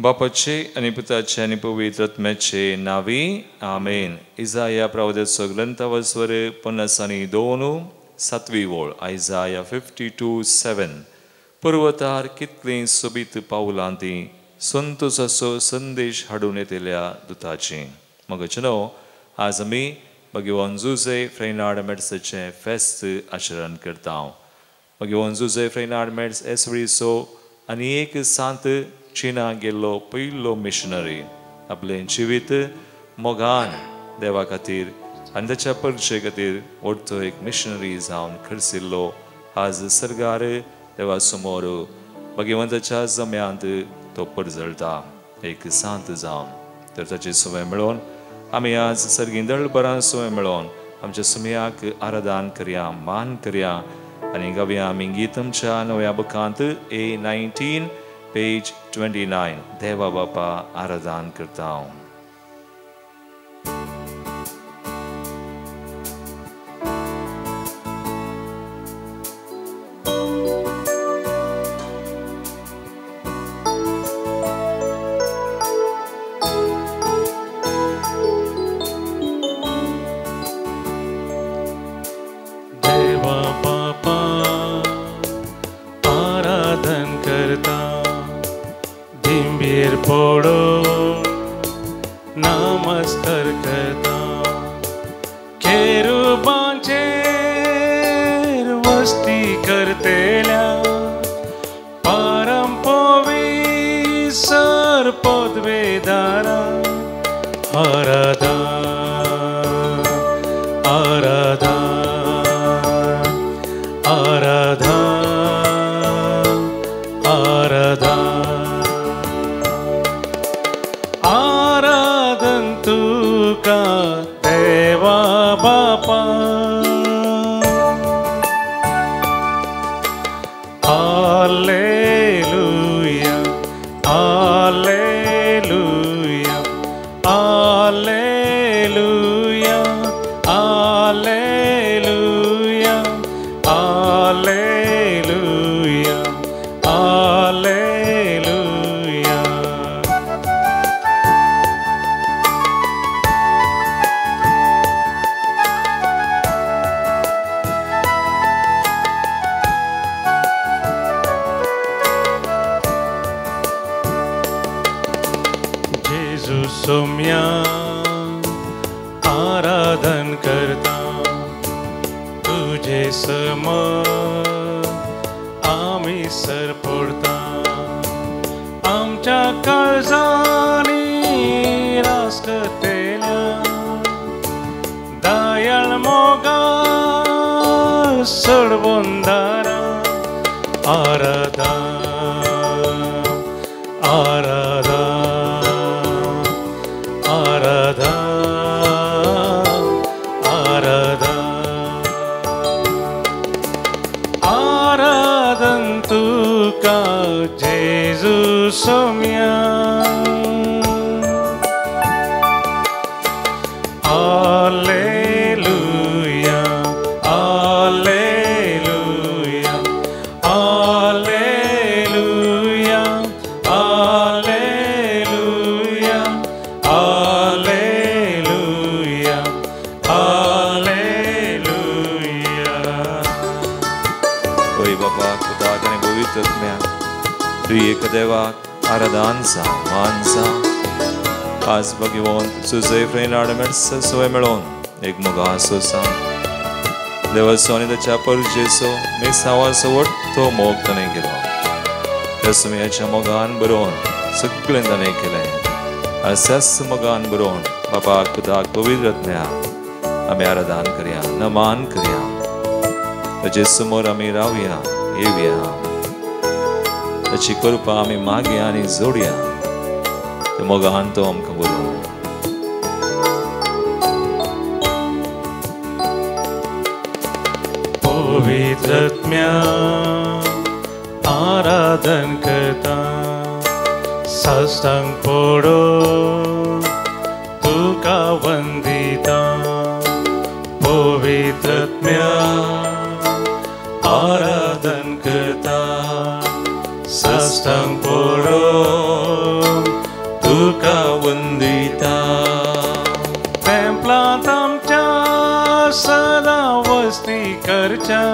बापाचे आणि पुताचे आणि पवित्र आत्म्याचे नावी आमेन. इजाया प्रवादाचो ग्रंथावस्वर 52:7 ओळ. आयजाया 52:7. पर्वतार कितलें सोबीत पावलां ती संतोषाचो संदेश हाडून येतल्या दुताची. मगचनो आज आमी भगवान जोसेफ रेनार्ड मेड्साचें फेस्त आचरण करता. भगवान जोसेफ रेनार्ड मेड्स एसवेळीचो आनी एक सांत चीना गेल्लो पयलो मिशनरी. आपलें जिवीत मोगान देवा खातीर आनी ताच्या परचे खातीर व्हडतो एक मिशनरी जावन खर्चिल्लो आज सर्गार देवा समोर भगवंताच्या जम्यांत तो परजळटा एक सांत जावन. तर ताची सुवाय मेळोवन आमी आज सर्गींदळ बरां सुवाय मेळोवन आमच्या सुमयाक आराधन करया, मान करया आनी गावया आमी गीतमच्या नव्या बुकांत A19 पेज 29 देवा बापा आराधन करता. नमस्कार करता खेरुबांचेर वस्ती करतेल्या परमपवित्र पदवेदारा आराधन आराधन आराधन आराधन तुका देवा बापा. Alleluia, Alleluia, Alleluia, Alleluia, Alleluia, Alleluia. Saumya आराधन करता तुझे समोर आम्ही सर पडता. आमच्या काळजांनी रास करतेल्या दयाळ मोगाळ सोडवंदारा आराधन आराधन आराधन तुका जेजू Saumya. Alleluia, Alleluia, Alleluia, Alleluia, Alleluia, Alleluia. ओय बाबा खुदा आणि पवित्र आत्म्या तुझी एक देवा आराधन जा मान जा. आज भगवान जोसेफ रेनार्ड मेड्स सुवाय मेळोवन एक मोगाचो सांग देवाचो आनी ताच्या परजेचो मेसावाचो व्हडतो मोग ताणें केलो. त्या सुमयाच्या मोगान बरोवन सगळें ताणें केलें. असाच मोगान बरोवन बाबा खुदाक पवित्र आत्म्या आमी आराधन करया, नमान करया. ताचे समोर आमी रावया, येवया, ताची कृपा आमी मागया आनी जोडया. ते मोगान तो आमकां बोलो. पवित्र आत्म्या आराधन करता साष्टांग पडो तुका वंदिता. पवित्र आत्म्या आराधन करता साष्टांग पडो तुका वंदिता. टेंपलांत आमच्या सदां वस्ती करच्या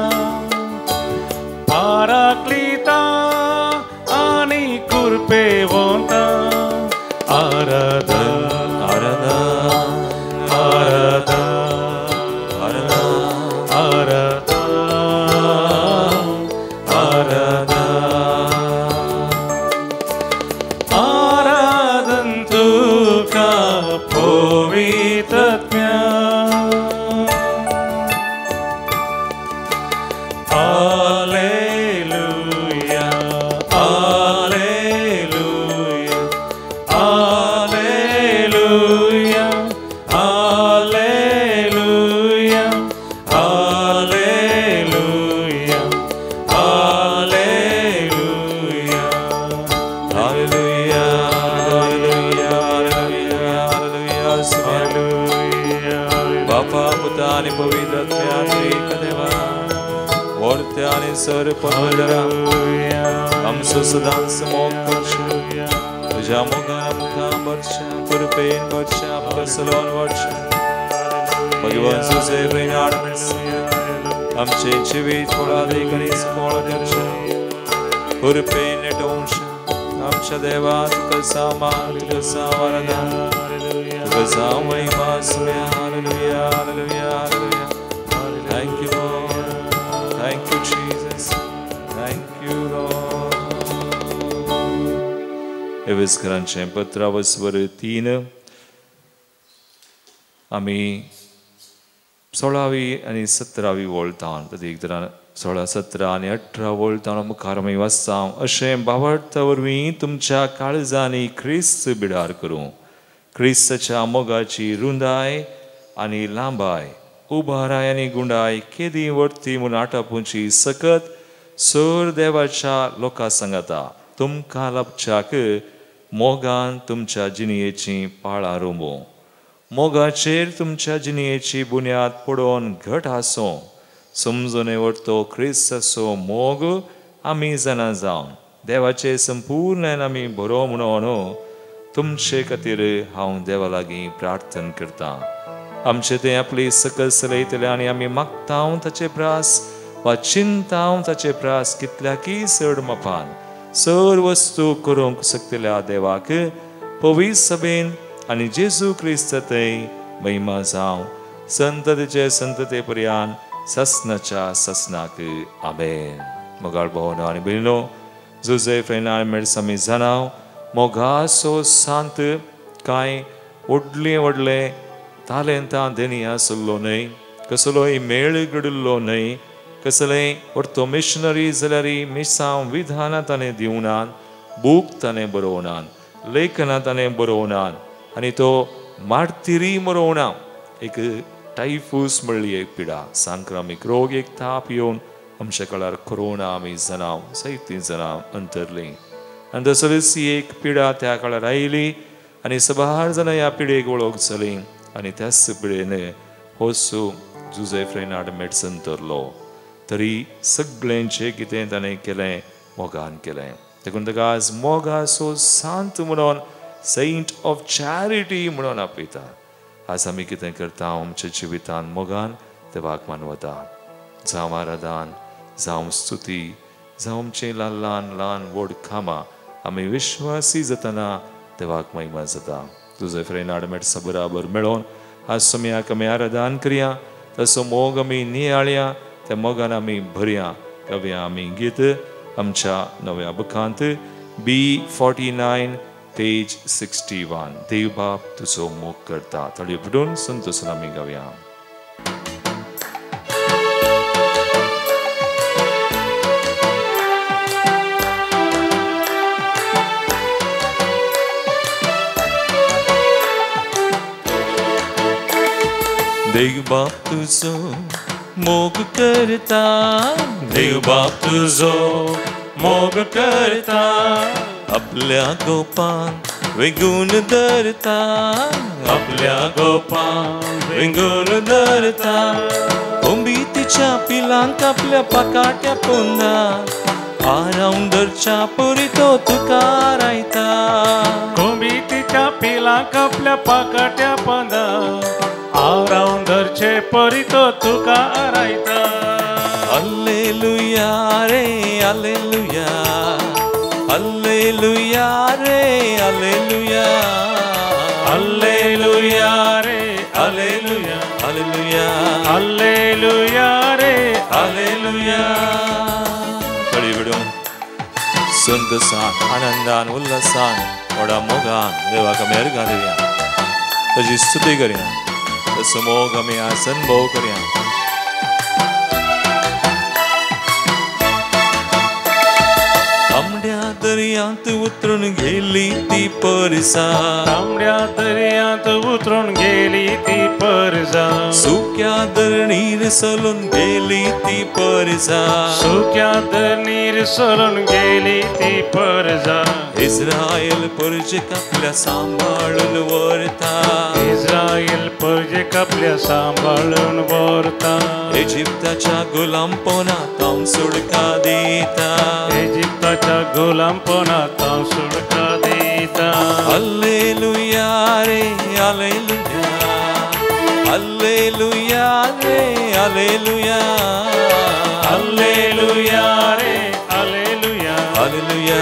पाराक्लिता आनी कुरपेवंता आराधन आराधन आराधन आराधन आराधन तुका पवित्रात्म्या. Alleluia, Alleluia, Alleluia, Alleluia, Alleluia, Alleluia, Alleluia, Alleluia, Alleluia, Alleluia. बापा पुता आणि पवित्र आत्म्या देवा वरते आणि सर पवित्र आमचं सदा समोर करशा तुझ्या मोगान आमकां बरशा कृपेन बरशा परसलोन बरशा भगवान सुसे बेनाड आमचे जिवीत थोडा देखणी सकोळ करशा कृपेन नेटोनशा आमच्या देवा तुका सामान तुका सावरदान तुका महिमा स्मया. हालेलुया हालेलुया हालेलुया. Thank you Lord. Thank you Jesus. Thank you Lord. एवेस्करांचे पत्रावस्वर 3 आम्ही 16वी आणि 17वी वोळतां प्रत्येक तरान 16, 17 आणि 18 वोळतां मुखार आमी वाचता. अशें बावळटा वरवीं तुमच्या काळजांनी ख्रिस्त बिडार करूं. ख्रिस्ताच्या मोगाची रुंदाय आणि लांबाय उबाराय आणि गुंडाय केदी वर्ती म्हूण आटापुची सकत सर देवाच्या लोकां सांगता तुमकां लाभच्याक मोगान तुमच्या जिणयेची पाळां रोंबो. मोगाचेर तुमच्या जिणयेची बुन्याद पडोवन घट आसूं. समजून व्हरतो ख्रिस्ताचो मोग आमी जाणा जावन देवाचे संपूर्ण आमी बरो म्हणून तुमचे खातीर हांव देवा लागीं प्रार्थना करतां. आमचे ते आपली सकल चलयतले आनी आमी मागतां ताचे प्रास वा चिंतां ताचे प्रास कितल्याकी चड मापान सर वस्तू करूंक शकतल्या देवाक पवित्र सभेन आनी जेजू क्रिस्त थंय महिमा जावं संततेचे संतते पर्यंत ससनाच्या ससनाक आमेन. मोगाळ भोवनो आनी भयणो जोसेफ एनामेड्स आमी जाणाव मोगासो सांत कांय व्हडले तालेंतां देणी आसलो न्हय, कसलोय मेळ घडिल्लो न्हय, कसलेय व्हडतो मिशनरी जाल्यार मिसांव विधानां ताणें दिवनान, बूक ताणें बरोवनान, लेखनां ताणें बरोवनान आनी तो मार्तिरी मरोवना. एक टायफूस म्हणली एक पिडा सांक्रामीक रोग एक ताप येवन आमच्या काळार कोरोना आमी जाणाव सैती जाणां अंतरली आनी तसलीच एक पिडा त्या काळार आयली आनी सबार जाणां ह्या पिडेक वळख जाली आनी त्याच पिडेन होसू जोसेफ रेनार्ड मेड्सन तरलो. तरी सगळें जें कितें ताणें केलें मोगान केलें. देखून ताका आज मोगाचो सांत म्हणून सेंट ऑफ चॅरिटी म्हणून आपयता. आज आमी कितें करता आमच्या जिवितान मोगान देवाक मानवता. जावं आराधन जावं स्तुती जावं आमचें ल्हान ल्हान व्हड कामां आमी विश्वासी जातना देवाक महिमा जाता. जोसेफ रेनार्ड मेड्सा बराबर मेळोन आज समयाक आमी आराधन करया. तसो मोग आमी नियाळया, त्या मोगान आमी भरया. कव्या आमी गीत आमच्या नव्या बुकांत B49 पेज 61 देव बाप तुजो मोग करता. थोडी पडून संतोषान आमी गावया. देव बाप तुजो मोग करता, देव बाप तुजो मोग करता, आपल्या गोपान विंगून धरता, आपल्या गोपान विंगून धरता. कोंबी तिच्या पिलांक आपल्या पाकाट्या पोंदा आरावंदरच्या पुरी तो तुका रायता कोंबितीच्या पिलांक आपल्या पाकट्या पंदा आरावंदरचे परी तो तुका raita Alleluia re alleluia Alleluia re alleluia Alleluia re Alleluia Alleluia Alleluia re Alleluia तळी विडून संतसान आनंदान उल्हासान व्हडा मोगान देवाक आमी अर्घां दिवया ताची स्तुती करया तसो मोग आमी आसन भोव करया तांबड्या दर्यांत उतरून गेली ती परसा तांबड्या दर्यांत उतरून गेली ती परजा सुक्या धरणीर सलून गेली ती परसा सुक्या धरणीर सरून गेली ती परजा इस्रायल पर्जेक आपल्या सांभाळून व्हरता इस्रायल पर्जेक आपल्या सांभाळून व्हरता इजिप्ताच्या गुलामपणांत हांव सुटका दिता इजिप्ताच्या गुलामपणांत हांव सुटका दिता Alleluia re alleluia Alleluia re alleluia Alleluia re Alleluia Alleluia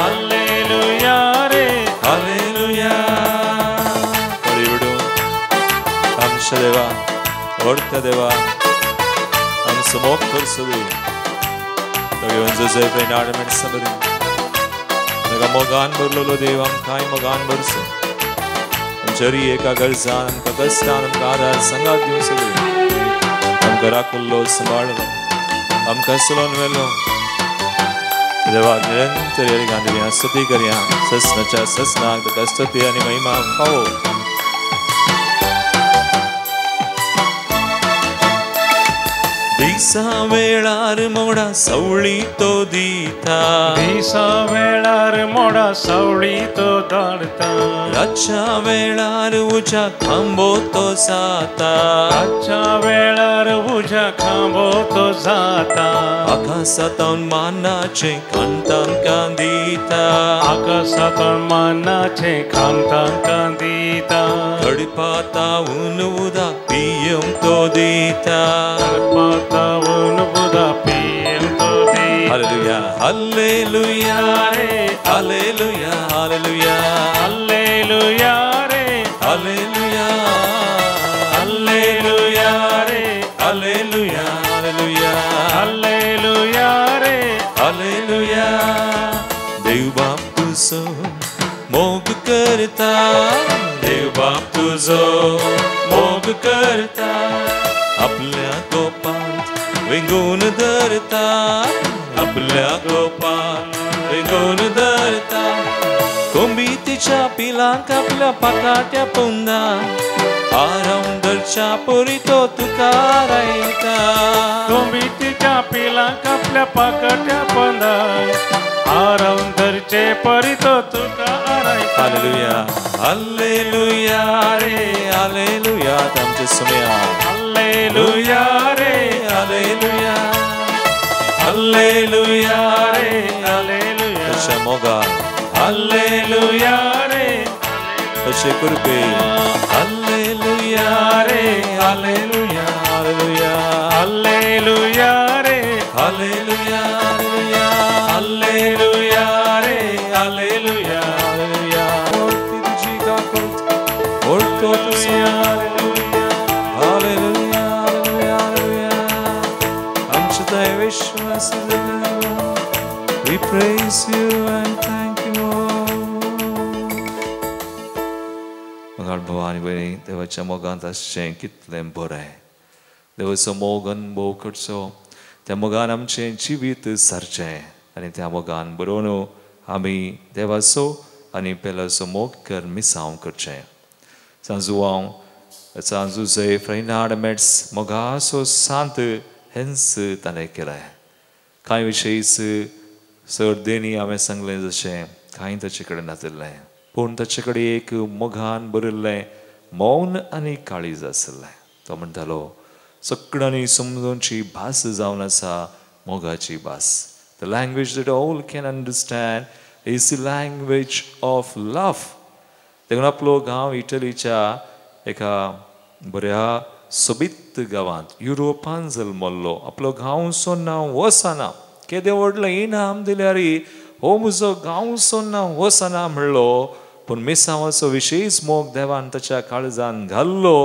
Alleluia re Alleluia तळी विडून आमच्या देवा व्हडल्या देवा आमचो मोग करसुदी तळी जोसेफ एनाडमेंट सबरी ताका मोगान भरलेलो देव आमकांय मोगान भरसो आमच्या एका गरजान आमकां कश्टान आमकां आदार संगात दिवं सगळें आमकां राखलो सांबाळलो आमकां चलोवन व्हेलो देवा निरंतर अर्घां दिवया स्तुती करया ससनाच्या ससनाक ताका स्तुती आनी महिमा फावो दिसा वेळार मोडा सवळी तो दिता दिसा वेळार मोडा सावळी तो धाडता रातच्या वेळार उज्या खांबो तो जाता रातच्या वेळार उज्या खांबो तो जाता आकाशांतून मानाचे खाण तांकां दिता आकाशांतून मानाचे खाण तांकां दिता तडपातावून उदक पियेवंक तो दिता पातावून बुदा पियेवंक तो दिता हालेलुया हालेलुया रे हालेलुया हालेलुया Alleluia re हालेलुया Alleluia re हालेलुया हालेलुया Alleluia re हालेलुया देव बाप तुझो मोग करता देव बाप तुझो मोग करता आपल्या गोपांत वेंगून धरता आपल्या गोपांत वेंगून धरता कोंबितीच्या पिलांक आपल्या पाकाट्या पोंदा आरावंदरच्या पोरी तो तुका रायता कोंबितीच्या पिलांक आपल्या पाकट्या पंदाय आरावंदरचे परी तो तुका आरायता हालेलुया हालेलुया रे हालेलुया आमचे सुमया Alleluia re हालेलुया Alleluia re Alleluia तशा मोगा Alleluia re तशे कृपे हालेलुया रे हालेलुया हालेलुया Alleluia re हालेलुया हालेलुया Alleluia re Alleluia हालेलुया ओर्ती तुझी गाकोत ओर्तो तुझ्या हालेलुया हालेलुया हालेलुया आमचे दय विश्वास we praise you and thank you मंगळ भवानी बरी देवाच्या मोगांत आसचें कितलें बरें देवाचो मोग अनुभव करचो त्या मोगान आमचें जिवीत सारचें आनी त्या मोगान बरोवन आमी देवाचो आनी पेलाचो मोग कर मिसांव करचें सांजू हांव सांजू जय फ्रेनाड मेट्स मोगाचो सांत हेंस ताणें केलें कांय विशयीच सर्देनी हांवें सांगलें जशें कांय ताचे कडेन नाशिल्लें पूण ताचे कडेन एक मोगान बरयल्लें मौन आनी काळीज आसलें तो म्हणटालो सगळ्यांनी समजोवची भास जावन आसा मोगाची भास The language that all can understand is the language of love. देखून आपलो गांव इटलीच्या एका बऱ्या सोबीत गांवांत युरोपान जल्मल्लो. आपलो गांवचो नांव वसाना. केदें व्हडलें इनाम दिल्यार हो म्हजो गांवचो नांव वसाना म्हणलो. पूण मिसांवाचो विशेष मोग देवान ताच्या काळजान घाल्लो.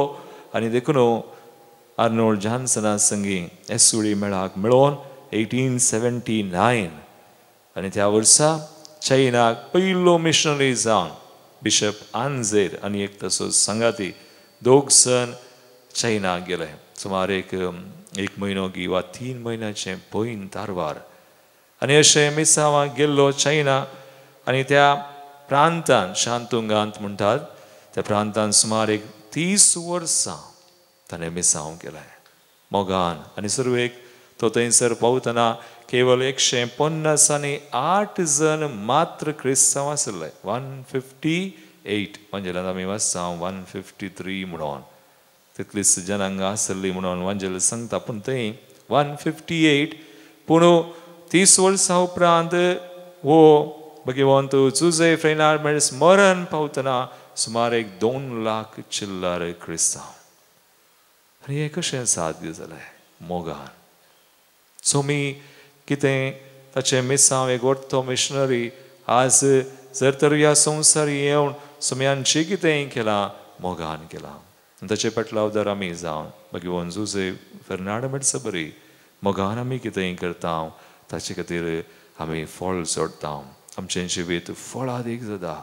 आनी देखून आर्नोल्ड जॉन्सना संगी एसुडी मेळाक मेळोन 1879 आनी त्या वर्सा चायनाक पयलो मिशनरी जावन बिशप आंजेर आनी एक तसो संगाती दोग जण चायनाक गेले. सुमार एक म्हयनो किंवा 3 म्हयन्याचे पयन तारवार. आनी अशें मिसांवाक गेल्लो चायना आनी त्या प्रांतान शांतुंगांत म्हणटात त्या प्रांतान सुमार एक 30 वर्सां ताणें मिसांव केलें मोगान. आनी सर्वेक तो थंयसर पावतना केवळ 158 जण मात्र क्रिस्तांव आसले. 158 म्हणजे आमी वाचता 153 म्हणून तितलीच जनांगा आसली म्हणून वांजेल सांगता. पूण थंय 158 पूण 30 वर्सां उपरांत वो भगवंत जोसेफ रेनाल्ड मरण पावतना सुमार एक 2 लाख चिल्लर क्रिस्तांव. आनी हें कशें साध्य जालें मोगान. सो मी कितें ताचे मिसांव एक व्हडलो मिशनरी आज जर तर ह्या संवसारी येवन सुमयांची कितेंय केलां मोगान केलां. ताचे पेटलावदार आमी जावन भगवंत जोसेफ फेर्नांड बरी मोगान आमी कितेंय करता ताचे खातीर आमी फळ सोडटा. आमचें जिवीत फळादीक जाता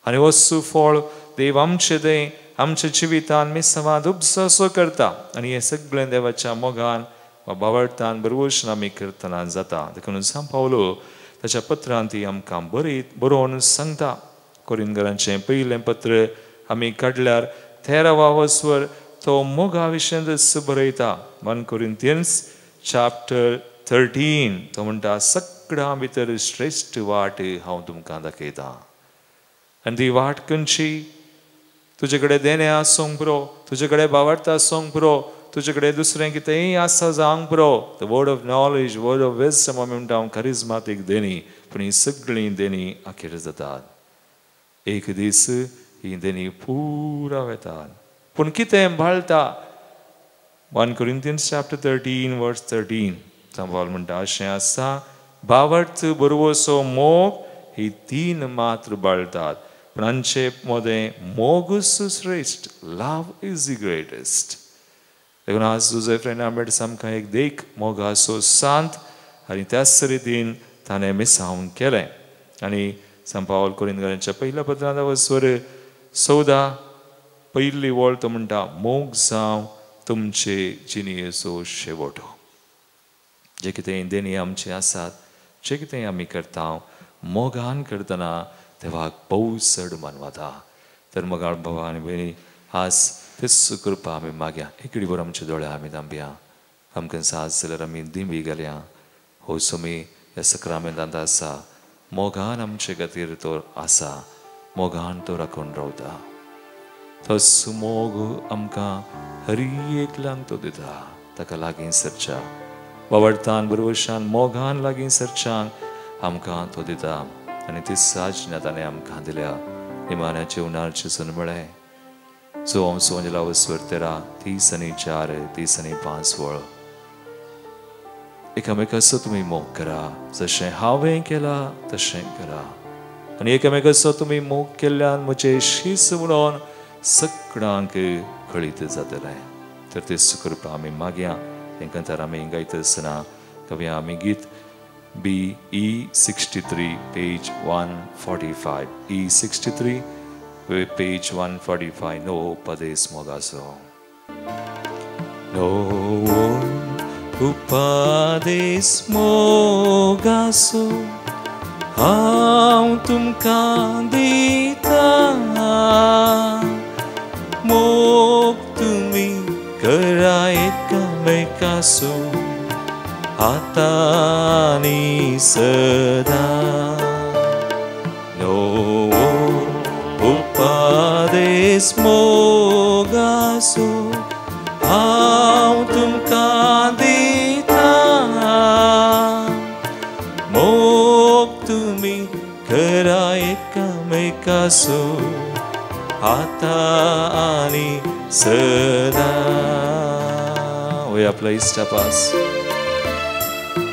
आनी वस्तू फळ देव आमचें तें आमच्या जिवितान मिसांवांत उपसो करता. आनी हें सगळें देवाच्या मोगान वा बावळटान बरोवशन आमी करतना जाता. देखून सांत पावलो ताच्या पत्रांत ती आमकां बरोवन सांगता. कोरिंथीयांचें पयलें पत्र आमी काडल्यार 13वा वसवर तो मोगा विशयच बरयता. 1 Corinthians chapter 13 तो म्हणटा सगळ्यां भितर श्रेश्ठ वाट हांव तुमकां दाखयतां. आनी ती वाट खंयची? तुजे कडेन देणें आसूंक पुरो, तुजे कडेन बावळटा आसूंक पुरो, तुजे कडेन दुसरें कितेंय आसा जावंक पुरो. The word of knowledge, word of wisdom आमी म्हणटा करिज्मातीक देणी. पूण ही सगळीं देणी आखेर जातात. एक दीस ही देणी पुरा वेतात. पूण कितें बाळटा? 1 Corinthians chapter 13 verse 13 सांत पावल म्हणटा अशें आसा बावळट बरोवसो मोग ही 3 मात्र बाळटात. पण आमचे मोदें मोगूच श्रेश्ठ. लव इज द ग्रेटेस्ट. देखून आज जोसेफ फेर्नांड आमकां एक देख मोगाचो सांत आनी त्याच रितीन ताणें मिसांव केलें. आनी सांत पावल कोरिंथीयांच्या पयल्या पत्रांत वचवर 14 पयली वळ तो म्हणटा मोग जावं तुमचे जिणेचो शेवटो. जे कितेंय देणी आमचे आसात, जे कितेंय आमी करता मोगान करतना देवाक पौसड मानवता. तर मोगाळ भावा आनी भयणी आज तेच कृपा आमी मागया. एकडी वर आमचे दोळे आमी धांपया. आमकां साज जाल्यार आमी दिंबी घालया. हो सुमी ह्या सक्रामेंतांत आसा. मोगान आमचे खातीर तो आसा. मोगान तो राखून रावता. तस मोग आमकां हर एकल्यांक तो दिता. ताका लागीं सरच्या बावळटान बरोवशान मोगान लागीं सरच्यांक आमकां तो दिता. आनी ती साजना ताणें आमकां दिल्या निमाण्या जेवणाचे सुनमळे जो सोंजला वसवर 13 30 आनी 4 30 आनी 5 वळ. एकामेकाचो तुमी मोग करा. जशें हांवें केला तशें करा. आनी एकामेकाचो तुमी मोग केल्ल्यान म्हजें शीस म्हणून सगळ्यांक कळीत जातलें. तर ती कृपा आमी मागया. तांकां तर आमी गायत आसतना कव्या आमी गीत BE 63 page 145 E63 page 145 No Upades Mogaso. No Upades Mogaso हांव तुमकां दिता. मोग तुमी करा एकामेकाचो आतांनी सदां. नो उपदेश मोगाचो हांव तुमकां दिता. करा एकमेकासो आता आणि सदा. होय आपला इष्टापास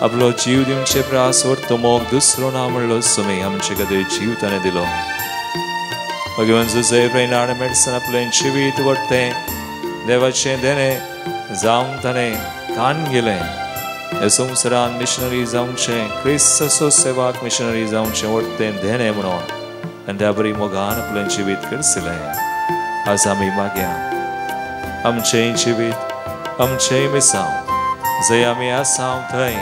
आपलो जीव दिवचे प्रास व्हरतो मोग दुसरो ना म्हणलो सुमी आमचे कधी जीव ताणे दिलो. भगवान जुझे प्रेनाड मेडसन आपले जिवीत व्हरते देवाचे देणे जावन ताणे कान गेले. हे संवसारान मिशनरी जावचे क्रिस्त सेवाक मिशनरी जावचे व्हरते देणे म्हणून आनी त्या बरी मोगान आपले जिवीत करसिले. आज आमी मागया आमचे जिवीत आमचे मिसांव जंय आमी आसाव थंय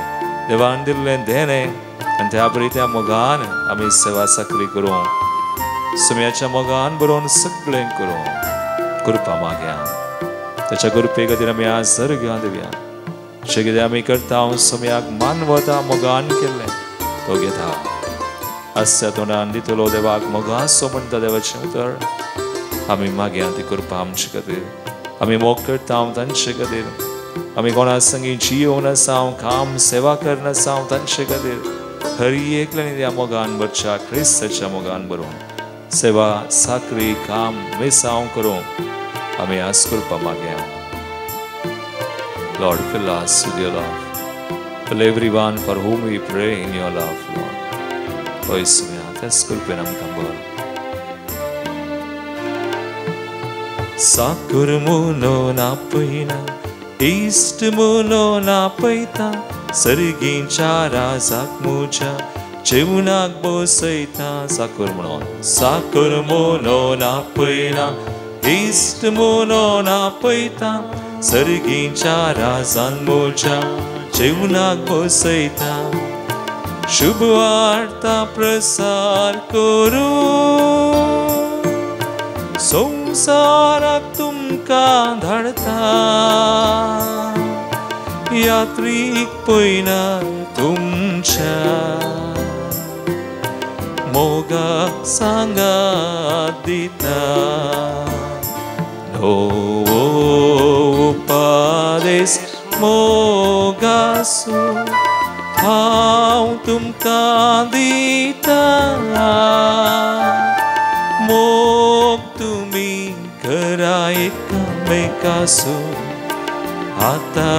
देवान दिल्ले देणे आनी त्या बरी त्या मोगान आमी सेवा साकरी करूं. सुमयाच्या मोगान बरोवन सगळें करूं कृपा मागया. त्याच्या कृपे खातीर आमी आज सर्ग्या दिवया. जे कितें आमी करता सुमयाक मानवता मोगान केल्लें तो घेता. हास्या तोंडान दितलो देवाक मोगासो म्हणटा देवाचें उतर. आमी मागया ती कृपा आमचे खातीर. आमी मोग करता तांचे खातीर. आमी कोणा संगी जियोन आसाव काम सेवा करन आसाव तांचे खातीर खरी एकल्यानी त्या मोगान भरच्या क्रिस्ताच्या मोगान भरून सेवा साकरी काम मिसाव करूं आमी आज कृपा मागया. Lord, fill us with your love. Fill everyone for whom we pray in your love, Lord. Hoy sumya त्याच कृपेन आमकां भर. साकुर मुनो नापयना इश्ट मुनो नापयता सर्गींच्या राजाक मुज्या जेवणाक बसयता. साकुर म्हणून साकुर मुनो नापयना इश्ट मुनो नापयता सर्गींच्या राजान मुज्या जेवणाक बसयता. शुभ वार्ता प्रसार करूं संसाराक तुमकां धाडता. यात्रीक पयना तुमच्या मोगाक सांगात दिता. उपादेश मोगासो हांव तुमकां दिता. मोग तुमी करा एकमेकासो आता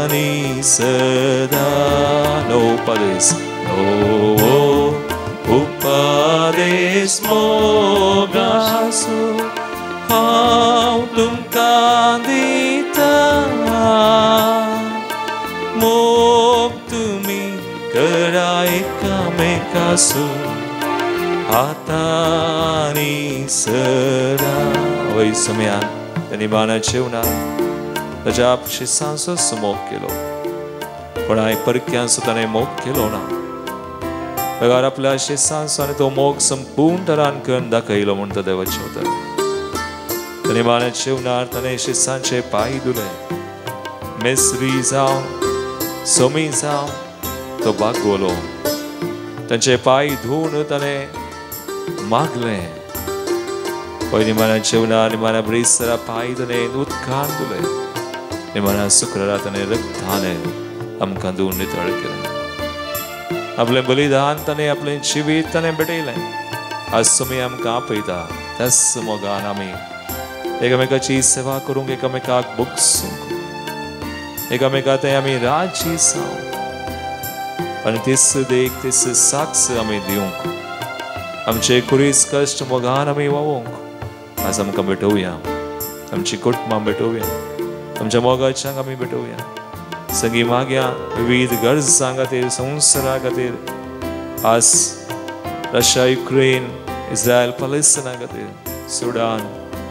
आनी सदा. नो उपदेश उपदेश मोगासो हांव तुमकां दिता. मोग तुमी करा एकमेकासो आता आनी सदा. वय सुमयान त्यांनी बाणा जेवणाक ताच्या शिसांचो मोग केलो पण हांवें परक्यांचो ताणें मोग केलो ना. वेगार आपल्या शिसांचो आनी तो मोग संपूर्ण तरान करून दाखयलो म्हणटा देवाचें उतर. ताणें बाणा जेवणार ताणें शिसांचे पांय धुले. मेस्री जावन सोमी जावन तो बागवलो. तांचे पांय धुवन ताणें मागलें. पयलीं निमाण्या जेवणार निमाण्या ब्रेसरा पांय ताणें उदकान धुले. निमाण्या शुक्रारा ताणें रक्तान आमकां धुवन नितळ केलें. आपलें बलिदान ताणें आपलें जिवीत ताणें भेटयलें. आज तुमी आमकां आपयता त्याच मोगान आमी एकामेकाची सेवा करूंक एकामेकाक बगसूंक एकामेका थंय आमी राजी जावं आनी तीस देख तीस साक्ष आमी दिवंक आमचे कुरीस कश्ट मोगान आमी वावोवंक आज आमकां भेटोवया. आमची कुटुंबां भेटोवया. आमच्या मोगाच्याक आमी भेटोवया. सगळीं मागया विविध गरजां खातीर संवसारा खातीर आज रशिया युक्रेन इस्रायल पॅलेस्टिना खातीर सुडान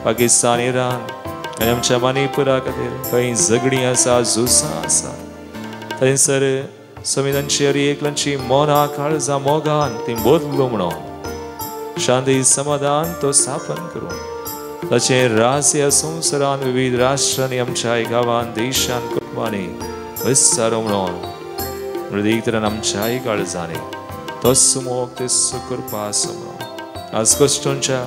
पाकिस्तान इराण आनी आमच्या मणिपुरा खातीर खंय झगडीं आसा झुजां आसा थंयसर संविधानची एकल्यांची मोना काळजां मोगान ती बदलू म्हणून शांती समाधान तो स्थापन करूं ताचें राज ह्या संवसारान विविध राष्ट्रांनी आमच्या गांवांत देशांत कुटुंबांनी विस्तारो म्हणून हृदयीक तरान आमच्या काळजांनी तोच मोग तेच कृपा आसूं म्हणून आज कश्टांच्या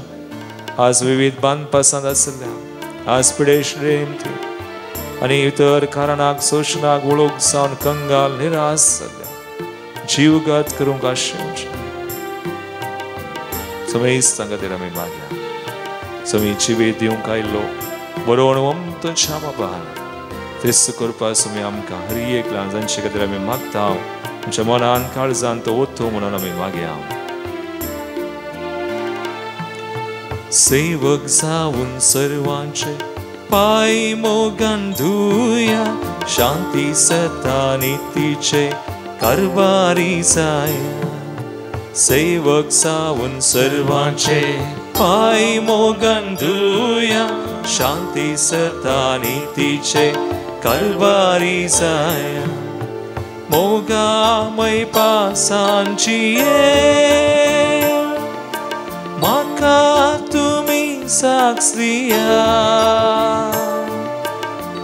आज विविध बांदपासांत आशिल्ल्या आज पिडेश्रेम आनी इतर कारणाक सोशणाक वळख जावन कंगाल निराश जाल्ल्या जीवघात करूंक आशिल्ल्या Sumi sangatira mi magya. Sumi chivedyum kailo. Boronum tun chama bahan. Tis kurpa sumi amka hariye klanzan chigatira mi magtao. Chamanan karzan to utto munana mi magya. Sevak zaun sarvanche pai moganduya shanti satanitiche karvari saya. Sevak zaun sarvanche pai moganduya shanti satanitiche karvari saya. Moga mai pasanchiye maka tumi saksriya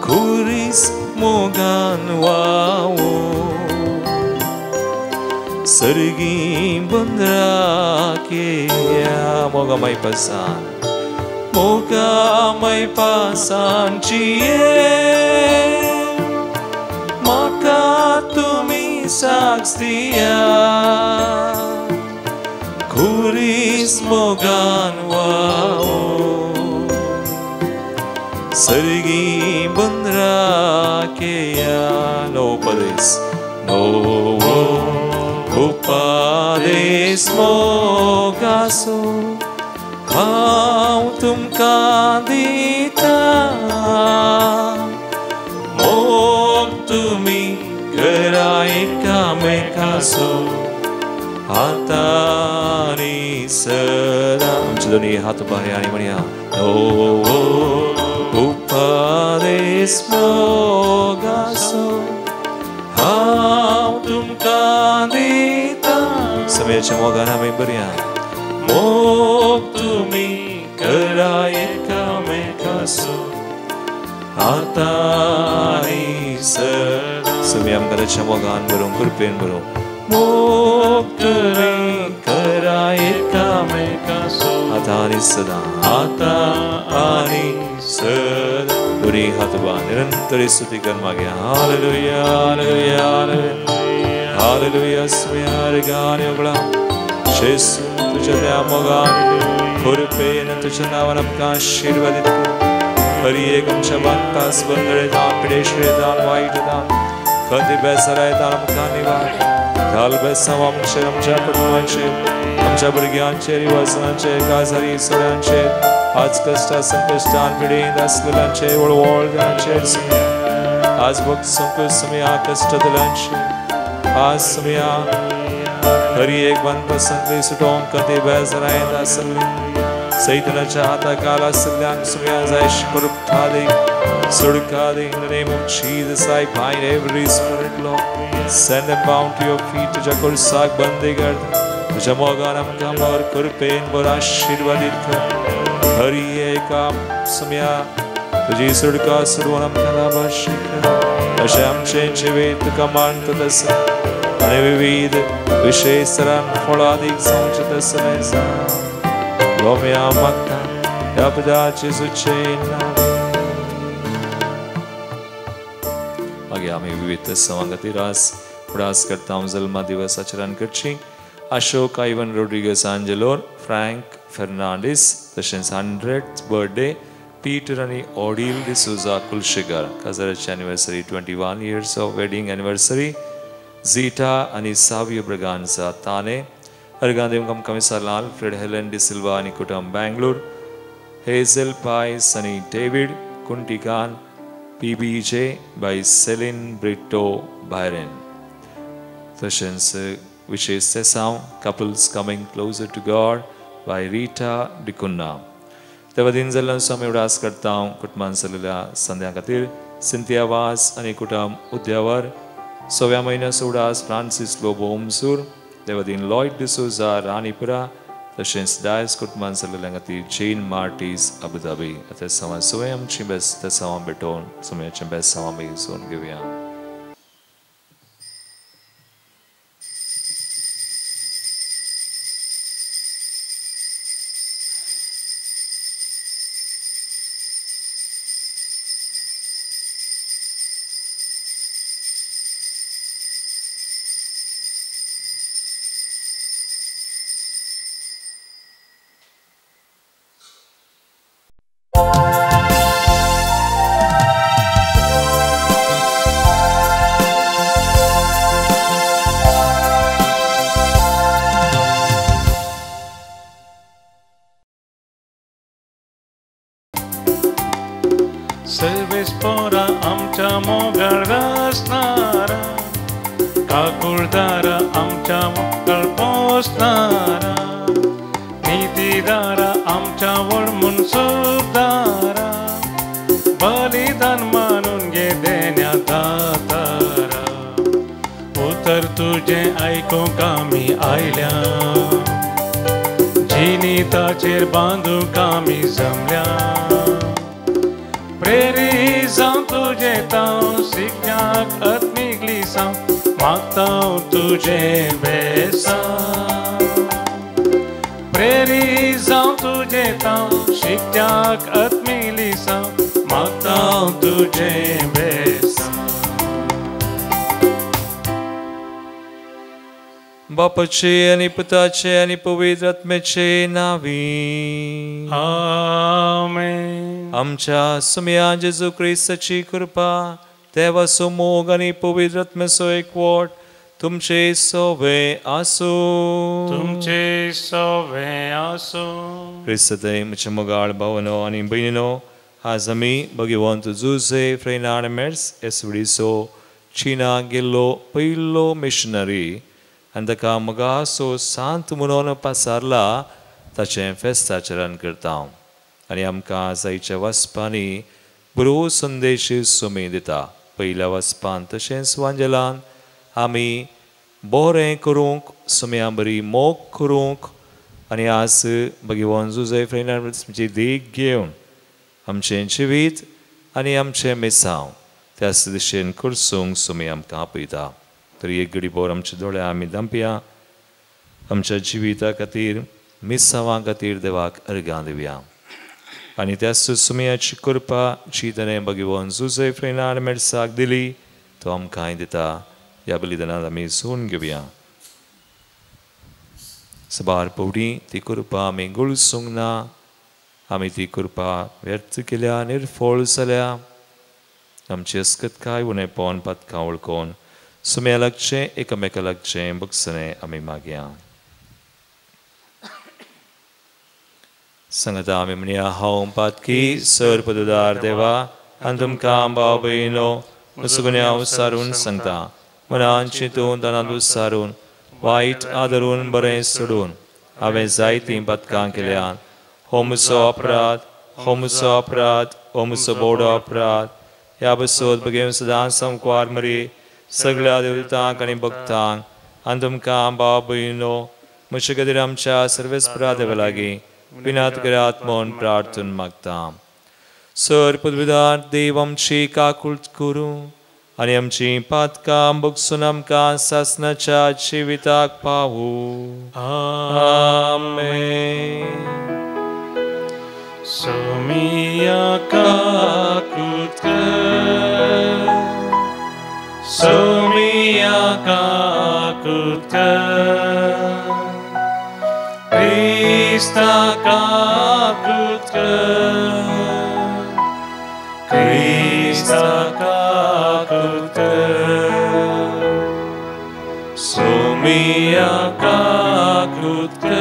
kuris mogan wao sergi bandra ke moga mai pasan chiye maka tumi saksriya kuris mogan wao sergi bandra ke no upades mogaso how tum kadita mog tumi karai kame kaso Hatani salam Chudoni hatu bahayani mania No upades mogaso How tum kadita Samaya chamogana mein bariya Mog tumi karaye kame kaso Hatani salam Samayam kada chamogan barum kurpen barum Mokri karai kame kaso Hatani sada Hatani sada Duri hatba nirantari stuti karma gya Hallelujah Hallelujah Hallelujah Hallelujah Smyar gani ogla Shesu tujhya mogani Kurpe nantuchanavanam ka shirvadit Hari ekam shabantas bandare dhan Pideshre dhan Vaidhan Kati besarai dhanam kanivar Kalbesamam Sharamcha Padmanche Amcha Burgyanche Rivasanche Kazari Suranche Atskasta Sankastan Pidin Daslanche Worldwanche Az Bhakt Sankusamiya Kasta Dalanche Az Samya Hari Ek Ban Pasandri Sutong Kati Besarai Dasali Saitana Chahata Kala Salyan Samya Zaish Kurupthadi Surkadi in the name of Jesus I bind every spirit law Send them bound to your feet to Jakur Sak Bandigard Jamoganam Kamar Kurpen Borashirvaditha Hari Ekam Samya Tuji Surka Survanam Kalabashika Asham Chenchivet Kamanta Dasa Anivivid Vishesaran Foladik Sanchatasanaisa Lomya Makta Yapada Chisuchena आगे आम्ही विविध संवांगती रास करता हूँ जल्मा दिवस आचरण करची अशोक आइवन रोड्रिगस एंजेलोर फ्रैंक फर्नांडिस तशेंच 100th बर्थडे पीटर आणि ओडील डिसूजा कुलशिगर काजराची anniversary 21 years of wedding anniversary Zita आणि सावियो ब्रगांजा ताने अर्गांदेमकम कमिसालाल फ्रेड हेलन डी सिल्वा आणि कुटुंब बेंगलोर हेझल पाइस आणि David Kuntikan PBJ by Celine Brito Byron. Sessions which is Sesam Couples Coming Closer to God by Rita Dicunna. Devadin Zalan Swami udas karta हूँ कुटुंबां सलिला संध्या खातीर सिंथिया वास आणि कुटुंब उद्यावर 6व्या महिन्यास उडास फ्रांसिस लोबो उमसूर देवदीन लॉयड डिसोजा राणीपुरा तशेंच डायस कुटुंबां सलिल्या खातीर जेन मार्टीस अबुधाबी आता समा स्वयंची बेस्ट समा भेटोवन समयाचे बेस्ट समा बेगीन घेवया सर्वेस पोरा आमच्या मोगळ असणारा, काकुळदारा आमच्या मोगळ पोसणारा, नीतीदारा आमच्या वळमून सुधारा, बलिदान मानून घे देण्या दातारा. उतर तुझे ऐकूंक आमी आयल्या, जिनिताचेर बांदूंक आमी जमल्या. प्रेरी जावं तुजे तांव शिकण्याक आत्मीक लिसांव, मागतां तुजे बेसांव. प्रेरी जावं तुजे तांव शिकण्याक आत्मीक लिसांव, मागतां तुजे बेसांव. बापाचे आणि पुताचे आणि पवित्र आत्म्याचे नावी. आमेन. आमच्या सुम्या जेजू ख्रिस्ताची कृपा, देवाचो मोग आणि पवित्र आत्म्याचो एकवट तुमचे सोवे आसो. तुमचे सोवे आसो. क्रिस्तते म्हजे मोगाळ भावनो आनी भयणीनो, आज आमी भगवंत जुझे फ्रेनार्मेर्स एसवडीचो चीनाक गेल्लो पयलो मिशनरी आनी ताका मोगाचो सांत म्हणून पासारला ताचें फेस्त आचरण करता. आनी आमकां जायच्या वचपांनी बरो संदेश सोमी दिता. पयल्या वचपान तशेंच वांजेलान आमी बरें करूंक, सोम्या बरी मोग करूंक आनी आज भगवंत जुझे फ्रेनार्मेर्सची देख घेवन आमचें जिवीत आनी आमचें मेसांव त्याच दिशेन करसूंक सोमी आमकां आपयता. तरी एक घडीभर आमचे दोळे आमी धांपया, आमच्या जिविता खातीर मिसांवां खातीर देवाक अर्गां दिवया. आनी त्याच सुमयाची कृपा जी ताणें भगवंत जुझे फ्रेनार्मेर्साक दिली तो आमकांय दिता. ह्या बलिदानांत आमी सून घेवया. सबार पवडी ती कृपा आमी गळसूंक ना. आमी ती कृपा व्यर्थ केल्या, निर्फळ जाल्या. आमची अस्कतकाय उणेपण पदकां वळखून सुम्या लागचें, एकामेका लागचें बगसणें आमी मागया. सांगता आमी म्हणया, हांव पातकी सर पददार देवा आनी तुमकां भाव भयणो सुगण्या उसारून सांगता. मनान चिंतून तनात उसारून वायट आदरून बरें सोडून हांवें जायतीं पदकां केल्यात. हो म्हजो अपराध, हो म्हजो अपराध, हो म्हजो बोडो अपराध. ह्या बसोत बगेन सदांच संकवार मरी सगळ्या देवतांक आनी भक्तांक आनी तुमकां भाव भयणो म्हजे खातीर आमच्या सर्वेस्परा देवा लागीं विनात करात म्हूण प्रार्थना मागता. सर पदवीदार देव आमची काकूळट करूं आनी आमची पातकां बगसून आमकां सासणाच्या जिविताक पावूं. आमेन. सोमिया काकूळट कर, सोमिया काकूळट कर, क्रिस्ता काकूळट कर, क्रिस्ता काकूळट कर, सोमिया काकूळट कर,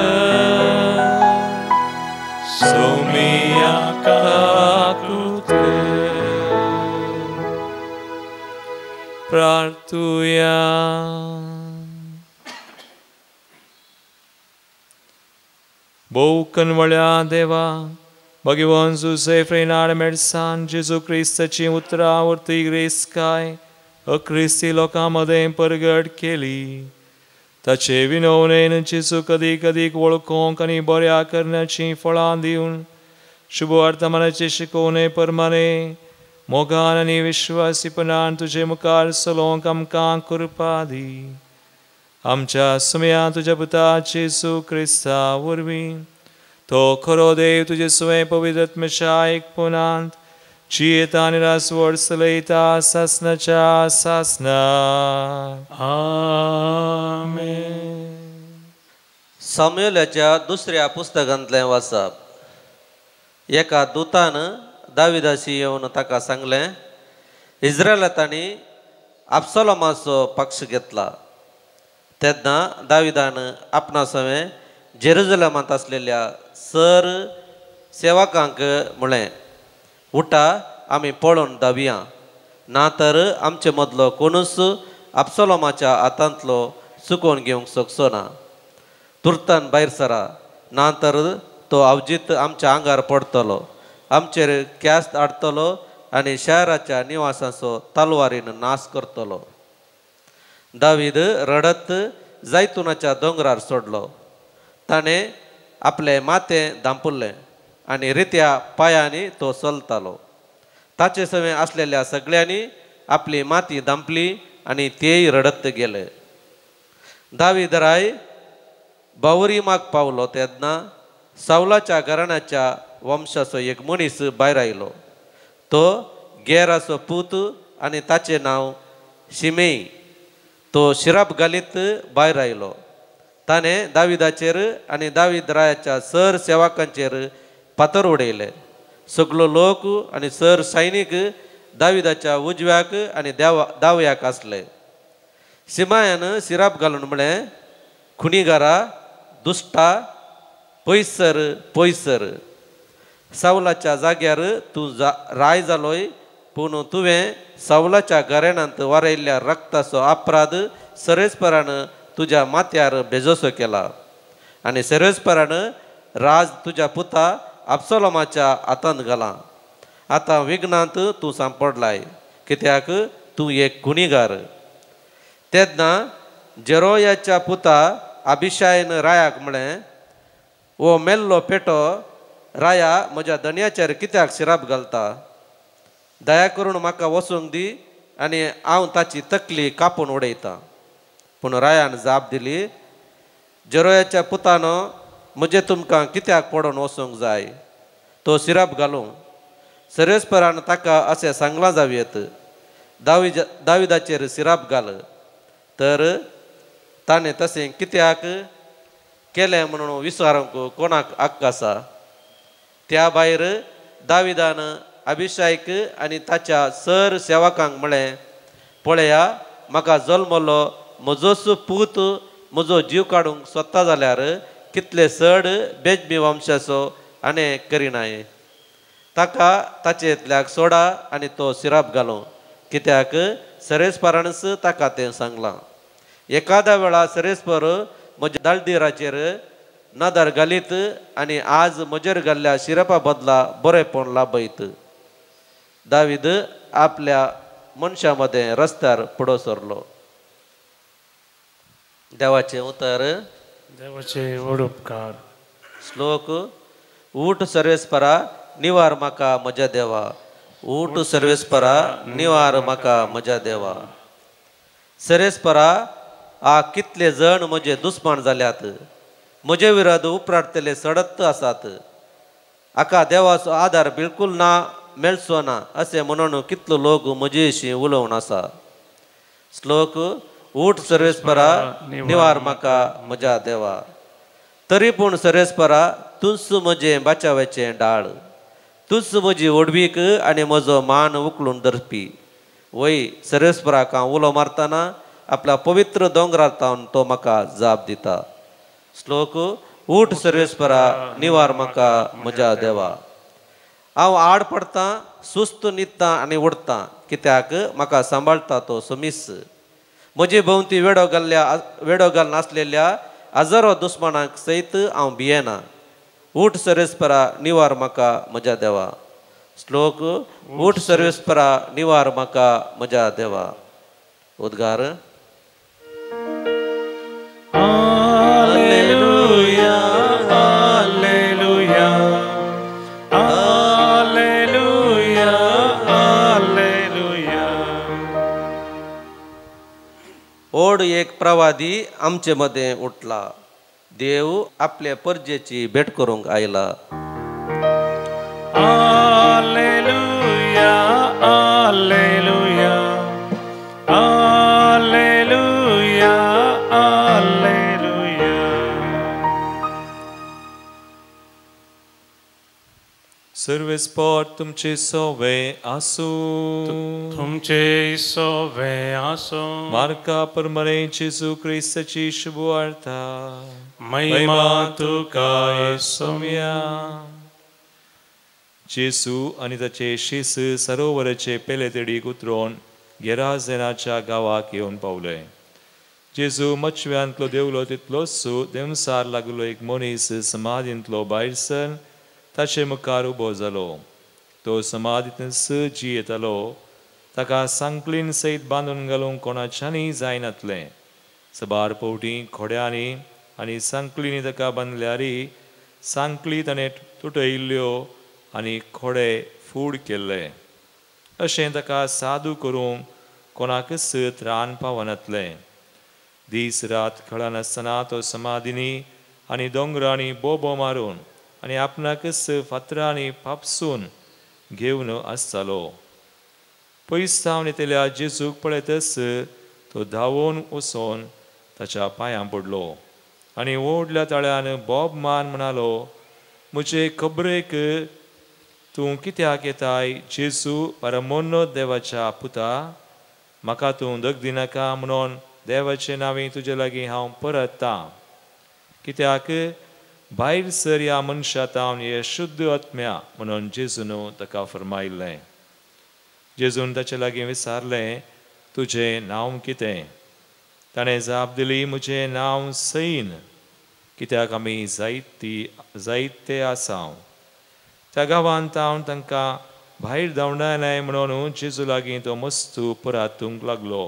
सोमिया काकूळट कर. प्रार्थुया. भोव कनवळ्या देवा, भगवंत जुझे फ्रेनार्मेर्सान जेजू क्रिस्ताची उतरावर्ती ग्रेस्काय अक्रिस्ती लोकां मदें परगट केली. ताचे विनवणेन जेजू कदीक अदीक वळखूंक आनी बऱ्या करण्याची फळां दिवन शुभ वर्तमानाचे शिकोवणे परमाने मोगान आनी विश्वासीपणान तुजे मुखार चलोवंक आमकां कृपा दी. आमच्या सुम्या तुज्या पुता जेजू क्रिस्ता वरवीं तो खरो देव तुजे सुवें पवित्र आत्म्याच्या एकपणांत जियेता आनी रासवड चलयता सासणाच्या सासना. आमेन. सामुएलाच्या दुसऱ्या पुस्तकांतलें वाचप. एका दुतान दाविदाशी येवन ताका सांगलें, इस्रायलांनी अब्सलोमाचो पक्ष घेतला. तेन्ना दाविदान आपणा सवें जेरुजलेमांत आसलेल्या सर सेवकांक म्हळें, उठा आमी पळोवन धावया ना तर आमचे मदलो कोणूच अब्सोलोमाच्या हातांतलो चुकोवन घेवंक शकचो ना तुर्तान भायर सरा ना तर तो अवजीत आमच्या आंगार पडतलो आमचेर क्यास्त हाडटलो आनी शहराच्या निवासाचो तलवारीन नाश करतलो दावीद रडत जैतुनाच्या दोंगरार सोडलो ताणें आपले माथें धांपुल्लें आनी रित्या पांयांनी तो चलतालो ताचे सवे आसलेल्या सगळ्यांनी आपली माती धांपली आनी तेय रडत गेले दावीद राय बावरिमाक पावलो तेन्ना सावलाच्या घराण्याच्या वंशाचो एक मनीस भायर आयलो तो गेराचो पूत आनी ताचें नांव शिमेई तो शिराप घालीत भायर आयलो ताणें दाविदाचेर आनी दावीद रायाच्या सर सेवकांचेर फातर उडयले सगळो लोक आनी सर सैनीक दाविदाच्या उजव्याक आनी दाव्याक आसले शिमायान शिराप घालून म्हळें खुणीगारा दुश्टा पयसर पयसर सावलाच्या जाग्यार तूं राय जालोय पूण तुवें सावलाच्या घराण्यांत वारयल्ल्या रक्ताचो अपराध सरेस्परान तुज्या माथ्यार बेजोसो केला आनी सरेस्परान राज तुज्या पुता अब्सोलोमाच्या हातांत घाला आतां विघ्नांत तूं सांपडलाय कित्याक तूं एक गुन्हेगार तेन्ना जेरोयाच्या पुता अभिशायन रायाक म्हळें ओ मेल्लो पेटो राया म्हज्या धन्याचेर कित्याक शिराप घालता दया करून म्हाका वचूंक दी आनी हांव ताची तकली कापून उडयतां पूण रायान जाप दिली जेरोयाच्या पुतानो म्हजें तुमकां कित्याक पडोवन वचूंक जाय तो शिराप घालूं सरेस्परान ताका अशें सांगलां जावयेत दाविदाचेर शिराप घाल तर ताणें तशें कित्याक केलें म्हणून विचारूंक कोणाक हक्क आसा त्या भायर दाविदान अभिषेक आनी ताच्या सर सेवकांक म्हळें पळया म्हाका जल्मलो म्हजोच पूत म्हजो जीव काडूंक सोदता जाल्यार कितले चड बेजमी वंशाचो आनी करिनाय ताका ताचे इतल्याक सोडा आनी तो शिराप घालूं कित्याक सरेस्परानच ताका तें सांगलां एकाद्या वेळा सरेस्पर म्हज्या दाळदिराचेर नदर घालीत आनी आज म्हजेर घाल्ल्या शिरपा बदला बरेपण लाभयत दावीद आपल्या मनशा मदें रस्त्यार फुडो सरलो देवाचें उतर देवाचे व्हड उपकार श्लोक ऊठ सर्वेस्परा निवार म्हाका म्हज्या देवा ऊठ सर्वेस्परा निवार म्हाका म्हज्या देवा सर्वेस्परा आ कितले जण म्हजे दुस्मान जाल्यात म्हजे विरोध उपराडतले सडत आसात हाका देवाचो आदार बिलकुल ना मेळचो ना अशें म्हणून कितलो लोक म्हजे अशी उलोवन आसा श्लोक ऊठ सर्वेस्परा निवार म्हाका म्हज्या देवा तरी पूण सर्वेस्परा तूंच म्हजें बाचावाचें डाळ तूंच म्हजी ओडवीक आनी म्हजो मान उखलून धरपी वय सर्वेस्पराक हांव उलो मारतना आपल्या पवित्र दोंगरार तावन तो म्हाका जाप दिता श्लोक ऊठ सर्वेस्परा निवार म्हाका म्हज्या देवा हांव आड पडटां सुस्त न्हिदतां आनी उडटां कित्याक म्हाका सांबाळटा तो समीस म्हजे भोंवती वेडो घाल नासलेल्या हजारो दुस्मानांक सयत हांव भियेना ऊठ सर्वेस्परा निवार म्हाका म्हज्या देवा श्लोक ऊठ सर्वेस्परा निवार म्हाका म्हज्या देवा उद्गार Alleluia, Alleluia, Alleluia, Alleluia. ओड एक प्रवादी आमचे मध्ये उठला देव आपल्या परजेची भेट करूंक आयला Alleluia, Alleluia, Alleluia, Alleluia. सर्वेस्पर तुमचे सवे आसू तुमचे सोवे आसो मार्का परमरे जेजू क्रिस्ताची शुभवार्ता महिमा तुका येसुया. जेसू आनी ताचे शिस सरोवराचे पेले तेडीक उतरोवन गेराजेनाच्या गांवाक येवन पावले. जेजू मच्छव्यांतलो देवलो तितलोच देवसार लागलो एक मनीस समाधींतलो भायर सर ताचे मुखार उबो जालो. तो समाधींतस जी येतालो. ताका सांकलीन सयत बांदून घालूंक कोणाच्यानी जायनातलें. सबार पोवटी खोड्यांनी आनी सांकलीनी ताका बांदल्यारी सांकली ताणें तुटयल्ल्यो आनी खोडे फूड केल्ले. अशें ताका सादू करूंक कोणाकच त्राण पावनातलें. दीस रात खळनासतना तो समाधीनी आनी दोंगरांनी बोबो मारून आनी आपणाकच फातरांनी पापसून घेवन आसतालो. पयस सावन येतल्या जेजूक पळयतच तो धांवून वचोन ताच्या पांयां पडलो आनी व्हडल्या ताळ्यान बोब मान म्हणालो, म्हजे खबरेक तूं कित्याक येताय जेजू परमोन्नत देवाच्या पुता? म्हाका तूं दग दिनाका म्हणून देवाचे नांवे तुजे लागीं हांव परतां. कित्याक भायर सर ह्या मनशांत हांव हे शुद्ध आत्म्या म्हणून जेजून ताका फरमायल्लें. जेजून ताचे लागीं विचारलें, तुजें नांव कितें? ताणें जाप दिली, म्हजें नांव सैन, कित्याक आमी जायते आसांव. त्या गांवांत हांव तांकां भायर धांवडायलें म्हणून जेजू लागीं तो मस्तू परतूंक लागलो.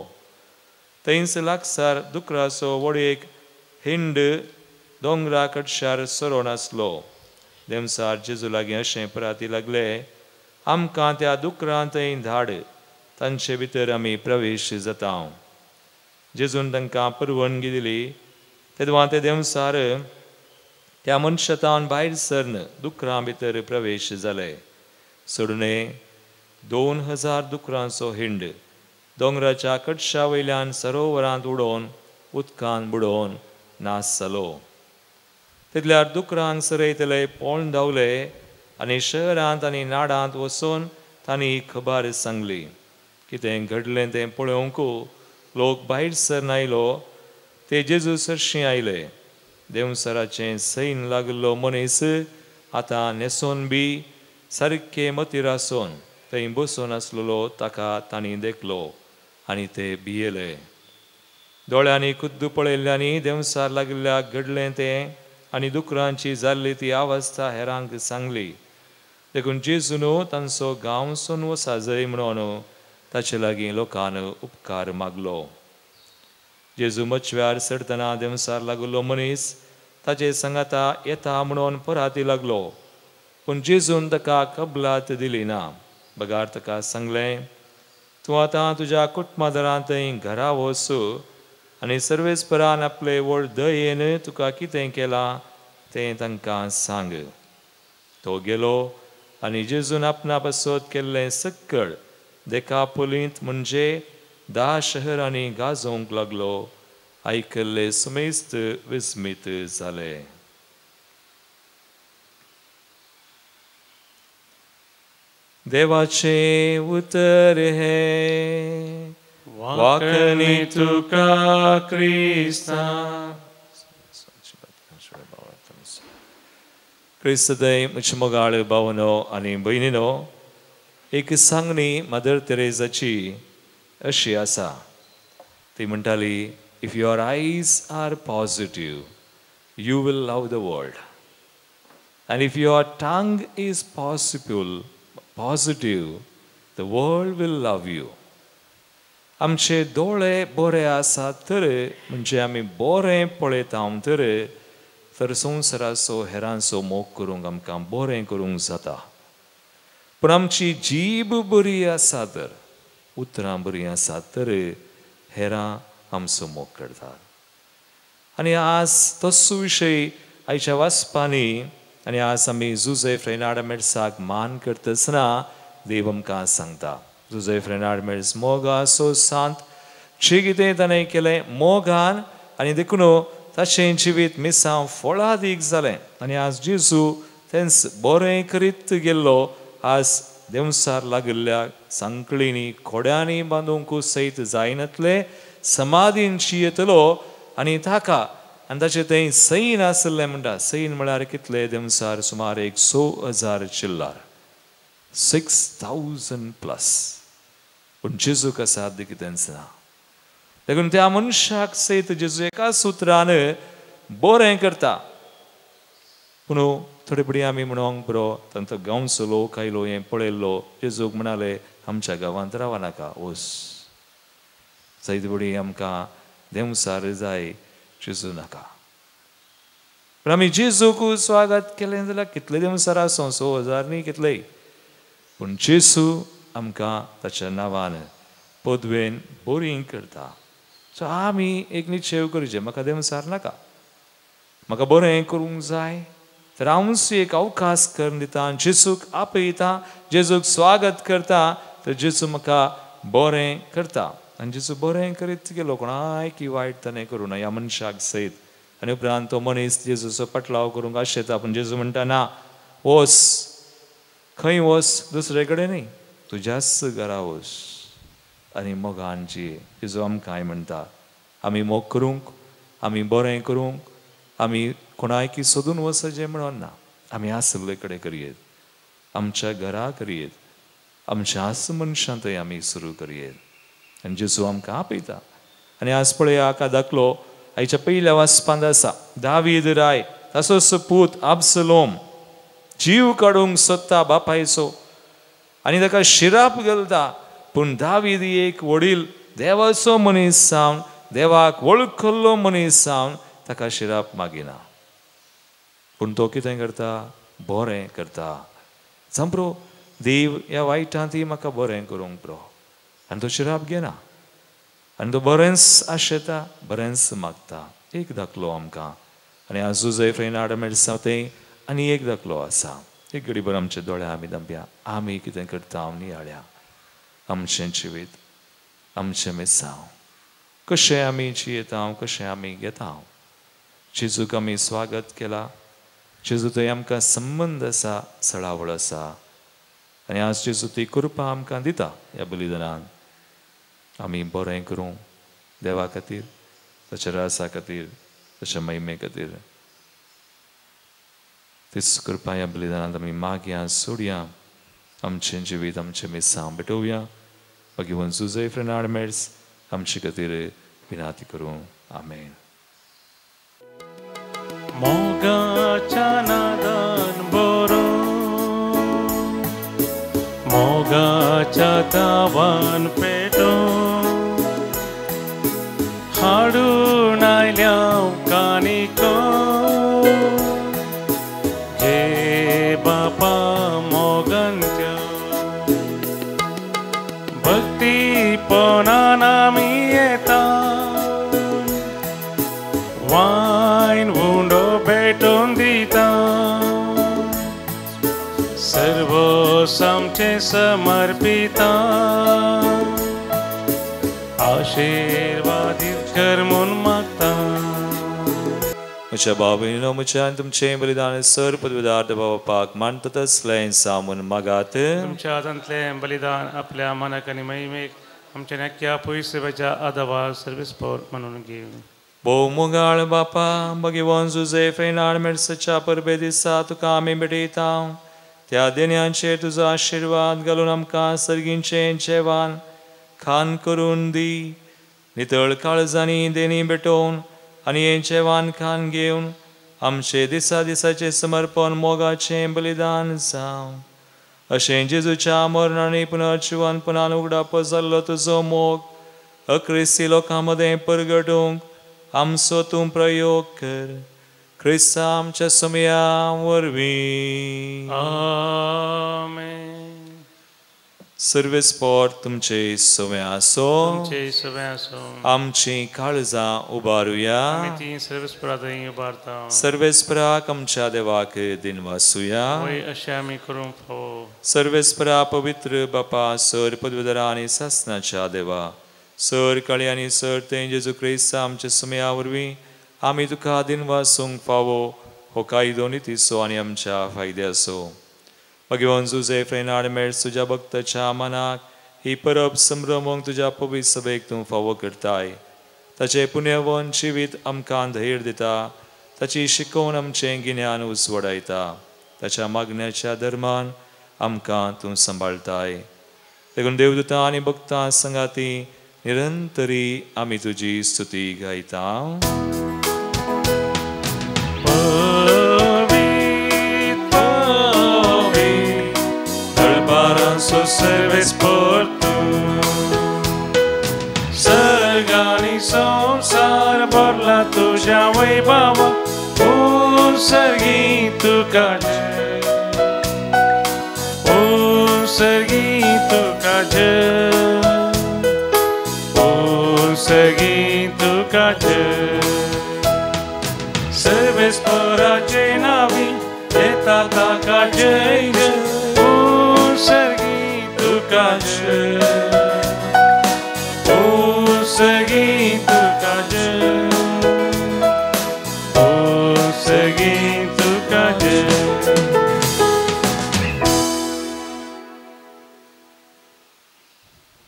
थंयच लागसार दुकराचो व्हडयेक हिंड दोंगरा कडशार सरोन आसलो. देवसार जेजू लागीं अशें परती लागले, आमकां त्या दुकरां थंय धाड, तांचे भितर आमी प्रवेश जाता. जेजून तांकां परवानगी दिली. तेदवा ते देवसार त्या मनशांतान भायर सरन दुकरां भितर प्रवेश जाले. सोडूने 2000 दुकरांचो हिंड दोंगराच्या कडशा वयल्यान सरोवरांत उडोवन उदकांत बुडोवन नास जालो. तितल्यार दुकरांक सरयतले पळोवन धांवले आनी शहरांत आनी नाडांत वचून तांणी खबर सांगली. कितें घडलें तें पळोवंक लोक भायर सर आयलो. ते जेजू सरशीं आयले. देवसराचें सैन लागलो मनीस आतां न्हेसोन बी सारके मतीर आसोन थंय बसून आसलेलो ताका तांणी देखलो आनी ते भियेले. दोळ्यांनी कुद्द पळयल्ल्यांनी देवसार लागल्या घडलें तें आनी दुकरांची जाल्ली ती अवस्था हेरांक सांगली. देखून जेजून तांचो गांव सोन वसा जाय म्हणून ताचे लागीं लोकांन उपकार मागलो. जेजू मच्छव्यार चडतना देवसार लागलो मनीस ताचे सांगाता येता म्हणून परती लागलो. पूण जेजून ताका कबलात दिली ना. बगार ताका सांगलें, तूं आतां तुज्या कुटुंबादारां थंय घरा वच आनी सर्वेस्परान आपले व्हड दयेन तुका कितें केलां तें तांकां सांग. तो गेलो आनी जेजून आपणा पासत केल्लें सक्कळ देकापोलींत म्हणजे 10 शहरांनी गाजोवंक लागलो. आयकल्ले सुमेस्त विस्मीत जाले. देवाचे उतर हे वाकणी तुका क्रिस्ता. क्रिस्तदय म्हजे मोगाळ भावनो आनी भयणीनो, एक सांगणी मदर तेरेजाची अशी आसा. ती म्हणटाली, if your eyes are positive you will love the world, and if your tongue is positive the world will love you. आमचे दोळे बरे आसात तर म्हणजे आमी बरें पळयता तर संवसाराचो हेरांचो मोग करूंक आमकां बरें करूंक जाता. पूण आमची जीब बरी आसा तर, उतरां बरीं आसात तर हेरां आमचो मोग करतात. आनी आज तसो विशय आयच्या वाचपांनी आनी आज आमी जुझेफ रेनार्ड मेर्साक मान करतना देव आमकां सांगता. जुझेफ रेनार्ड मेर्स मोगा सो सांत जें कितें ताणें केलें मोगान आनी देखून ताचें जिवीत मिसांव फळादीक जालें. आनी आज जेजू तेंच बरें करीत गेल्लो आज देवसार लागिल्ल्या सांकळींनी खोड्यांनी बांदूंक सयत जायनातले समाधींची येतलो आनी ताका आनी ताचे थंय सैन आसलें म्हणटा. सैन म्हळ्यार कितले देवसार सुमार 100,000 चिल्लार. 6,000+. पूण जेजूक असाध्य कितेंच ना. देखून त्या मनशाक सयत जेजू एका सुत्रान बरें करता. पूण थोडे फुडें आमी म्हणोंक बरो तांचो गांवचो लोक आयलो हें पळयल्लो. जेजूक म्हणाले आमच्या गांवांत रावा नाका, वच. जायते फुडें आमकां देंवसार जाय, जेजू नाका. पण आमी जेजूक स्वागत केलें जाल्यार कितले देंवसार आसूं, 6,000 न्ही कितलेय, पूण जेजू आमकां ताच्या नांवान पदवेन बरी करता. सो आमी एक निश्चय करचें, म्हाका देंवसार नाका, म्हाका बरें करूंक जाय, तर हांव एक अवकाश करून दिता, जेजूक आपयता, जेजूक स्वागत करता, तर जेजू म्हाका बरें करता. आनी जेजू बरें करीत गेलो, कोणाय की वायट ताणें करूं ना ह्या मनशाक सयत. आनी उपरांत तो मनीस जेजूचो पटलाव करूंक आशेता, पूण जेजू म्हणटा ना, वच, खंय वच, दुसरे कडेन न्ही, तुज्याच घरा वच आनी मोगांची. जेजू आमकांय म्हणटा आमी मोग करूंक, आमी बरें करूंक, आमी कोणायकी सोदून वचचें म्हणोन ना, आमी आसले कडेन करयेत, आमच्या घरा करयेत, आमच्याच मनशां थंय आमी सुरू करयेत. आनी जेजू आमकां आपयता. आनी आज पळया हाका दाखलो आयच्या पयल्या वाचपांत आसा. दावीद राय ताचोच पूत अबसलोम जीव काडूंक सोदता बापायचो आनी ताका शिराप घालता. पूण दावीद एक वडील देवाचो मनीस जावन, देवाक वळखलो मनीस जावन ताका शिराप मागिना. पूण तो कितें करता? बरें करता. जांप्रो देव ह्या वायटांतय म्हाका बरें करूंक पुरो. आनी तो शिराप घेना. आनी तो बरेंच आशेता, बरेंच मागता. एक दाखलो आमकां. आनी आजू जय फ्रेंड मेळसा थंय आनी एक दाखलो आसा. एक घडी भर आमचे दोळे आमी धांपया. आमी कितें करता हांव नियाळ्या. आमचें जिवीत, आमचें मिसांव, कशें आमी जियेता, कशें आमी घेता. जेजूक आमी स्वागत केला. जेजू थंय आमकां संबंद आसा, सळावळ आसा. आनी आज जेजू ती कृपा आमकां दिता ह्या बलिदानान. आमी बरें करूं देवा खातीर, ताच्या रासा खातीर, ताच्या महिमे खातीर. तीच कृपा ह्या बलिदानांत आमी मागया, सोडया. आमचें जिवीत, आमचें मिसांव भेटोवया. भगवान जुझे फ्रेनार्ड मेळ्स आमचे खातीर विनाती करूं. आमेन. मोगाच्या नादान बरो, मोगाच्या तावान पेटो, हाडून आयल्या कानिको, हे बापा मोगंत्य. भक्तीपणान आमी येता, वायन उंडो भेटून दिता, सर्व आमचे समर्पिता, आशीर्वादीत कर म्हूण मागता. म्हज्या भावभयणीनो, म्हज्या तुमचें बलिदान सर पदवीदार बापाक मानता तसलें सामून मागात. तुमच्या हातांतलें बलिदान आपल्या मनाक आनी महिमेक आमच्या नक्क्या पयसेच्या आदावार सर्विस्पोर म्हणून घेवन. भोव मोगाळ बापा, भगवान जुझे फ्रेनार्ड मेळ्साच्या परबे दिसा तुका आमी भेटयता. त्या देण्यांचेर तुजो आशिर्वाद घालून आमकां सर्गींचें जेवण खाण करून दी. नितळ काळजांनी देणी भेटोवन आनी हें जेवण खाण घेवन आमचे दिसा दिसाचें समर्पण मोगाचें बलिदान जावं. अशें जेजूच्या मरणांनी पुनर्जीवनपणान उगडाप जाल्लो तुजो मोग अक्रिस्ती लोकां मदें परगटूंक आमचो तूं प्रयोग कर. क्रिस्ता आमच्या सुमया वरवीं. आमेन. सर्वेस्पोर तुमचे सवे आसो. तुमचे सवे आसो. आमची काळजां उबारुया. आमी ती सर्वेस्परा थंय उबारता. सर्वेस्पराक आमच्या देवाक दिन वासुया. वय अशें आमी करूंक फावो. सर्वेस्परा पवित्र बापा, सर पदवीधरा आनी सासणाच्या देवा, सर काळी आनी सर तें जेजू क्रिस्त आमच्या सुमया वरवीं आमी तुका दिन वासूंक फावो. हो कायदो नितीचो आनी आमच्या फायद्याचो. भगवान जुझे फ्रेनार्ड मेळ्स तुज्या भक्ताच्या मनाक ही परब संभ्रमोंक तुज्या पवित्र सभेक तूं फावो करताय. ताचें पुण्यवन जिवीत आमकां धैर्य दिता. ताची शिकोवन आमचें गिन्यान उजवाडायता. ताच्या मागण्याच्या धर्मान आमकां तूं सांबाळताय. देखून देवदूतां आनी भक्तां संगाती निरंतरी आमी तुजी स्तुती गायता. Su serves por tu Sargani samsar por la tuya vaibhava Usargi tu kaje Usargi tu kaje Usargi tu kaje Serves por ajenavi Etata kaje Usargi kaje Usargi tu kaje Usargi tu kaje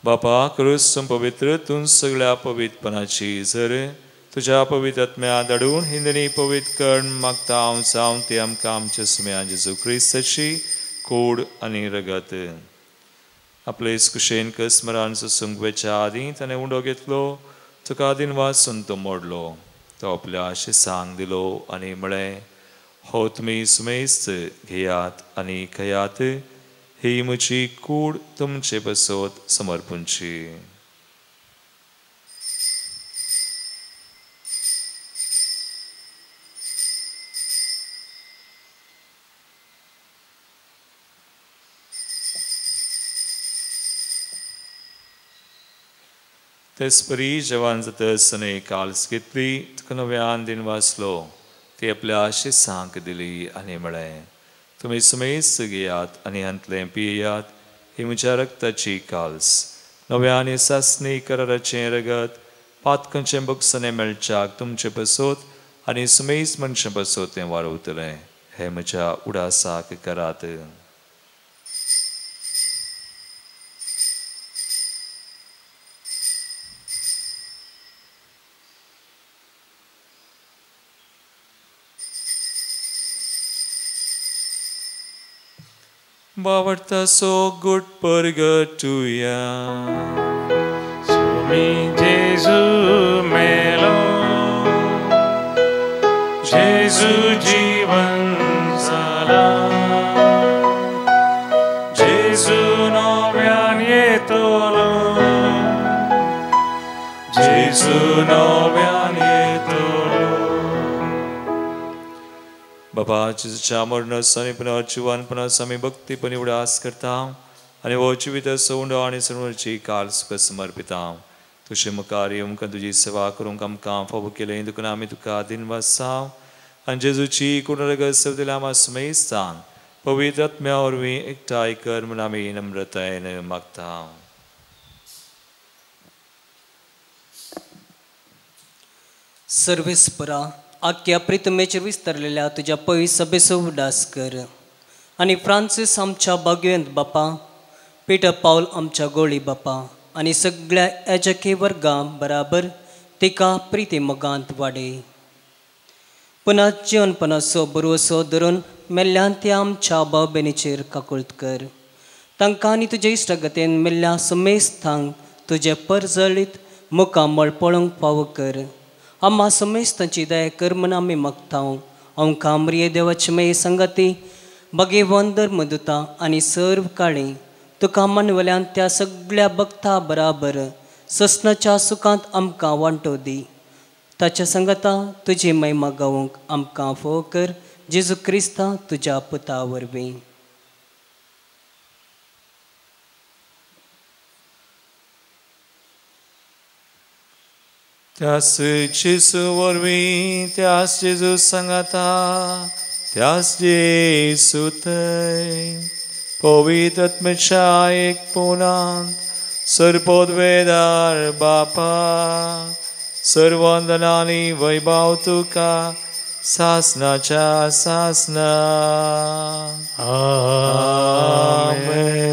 बापा करुसून पवित्र तूं सगळ्या पवित्रपणाची झर तुझ्या पवित्र आत्म्या धाडून हिंदनी पवित्र कर्ण मागता हांव जावन ती आमकां आमच्या सुम्या जेजू क्रिस्ताची कूड आनी रगत. आपले कुशेन कसमरान सुंगवेच्या आदीं ताणें उंडो घेतलो, तुका आदीन वाचून तो मोडलो, तो आपल्या शिसांक दिलो आनी म्हळें, हो तुमी सुमेस्त घेयात आनी खयात, ही म्हजी कूड तुमचे बसोत समर्पूंची. तेसपरी जवान जातसने काल्स घेतली, तुका नव्यान दिन वाचलो, ती आपल्या शिसांक दिली आनी म्हळें, तुमी सुमेस्त घेयात आनी हांतलें पियेयात, ही म्हज्या रक्ताची काल्स, नव्यान सासणी कराराचें रगत, पातकांचें बक्षणें मेळच्याक तुमचे बसोत आनी सुमेस्त मनशां बसोत तें वाडवतलें, हें म्हज्या उडासाक करात. Bavarta so good purgatoria. Sumi Jesu melo Jesu jivan sala Jesu novyan yetolo Jesu novyan yetolo. बाबा जेजूच्या मरणास आनी पुन्हा जिवानपणास आमी भक्तीपणी उडास करता आनी हो जिवीत सोंड आनी सर्वांची काल सुख समर्पिता. तुजे मुखार येवंक तुजी सेवा करूंक आमकां फावो केलें, देखून आमी तुका दिनवासा आनी जेजूची कुणरगत सवदिल्या आमा सुमेस्तान पवित्र आत्म्या वरवीं एकठांय कर म्हूण आमी नम्रतायेन मागता. सर्वेस्परा आख्या प्रितमेचेर विस्तारलेल्या तुझ्या पवित्र सभेचो उडास कर आनी फ्रांसीस आमच्या भाग्यवंत बापा, पिटर पावल आमच्या गोळी बापा आनी सगळ्या याजकी वर्गां बराबर तिका प्रिती मोगांत वाडय. पुन्हा जीवनपणाचो बरोसो धरून मेल्ल्यान त्या आमच्या भाव भयणीचेर काकुळट कर. तांकां आनी तुजे इश्टगतेन मेल्ल्या सुमेस्तांक तुजे परजळीत मुखामळ पळोवंक फावो कर. आम्हा समेस्तांची दया कर म्हूण आमी मागता. आमकां मरिये देवाची मेय संगती भगवान धर्मदुता आनी सर्व काळी तुका मानवल्यान त्या सगळ्या भक्ता बराबर ससनाच्या सुखांत आमकां वांटो दी. ताच्या संगता तुजी महिमा गावूंक आमकां फोव कर. जेजू क्रिस्ता तुज्या पुता वरवीं. त्यास जेजू वरवीं, त्यास जेजू सांगाता, त्यास जेजू थंय पवित्र आत्म्याच्या एक पोनांत सर्पोद वेदार बापा सर्वंदनानी वैभव तुका सासनाच्या सासना. आमेन.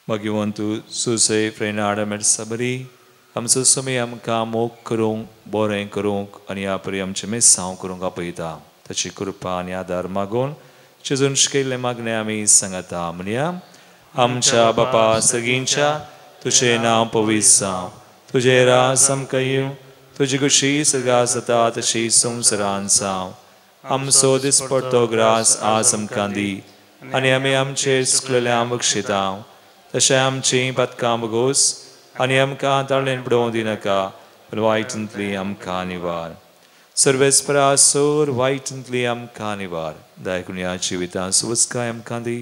Maghivantu Susei Frenada Mersabari आमचो समय आमकां मोग करूंक बरें करूंक आनी ह्या परी आमचें मेसांव करूंक आपयता. ताची कृपा आनी आदार मागून चिजून शिकयल्लें मागणें आमी सांगता. म्हणया आमच्या बापा सगळींच्या तुजें नांव पवित्र जावं, तुजें राज आमकां येवं, तुजी कुशी सगळा जाता तशी संवसारांत जावं. आमचो दिसपडटो ग्रास आज आमकां दी आनी आमी आमचेर चुकलेल्यांक बक्षिता तशें आमचीं पातकां बगोस आनी आमकां ताळेन पडोवंक दिनाका, पूण वायटांतली आमकां निवार. सर्वेस्परा सोर वायटांतली आमकां निवार. दायकुण्या जिवितां सुवस्काय आमकां दी.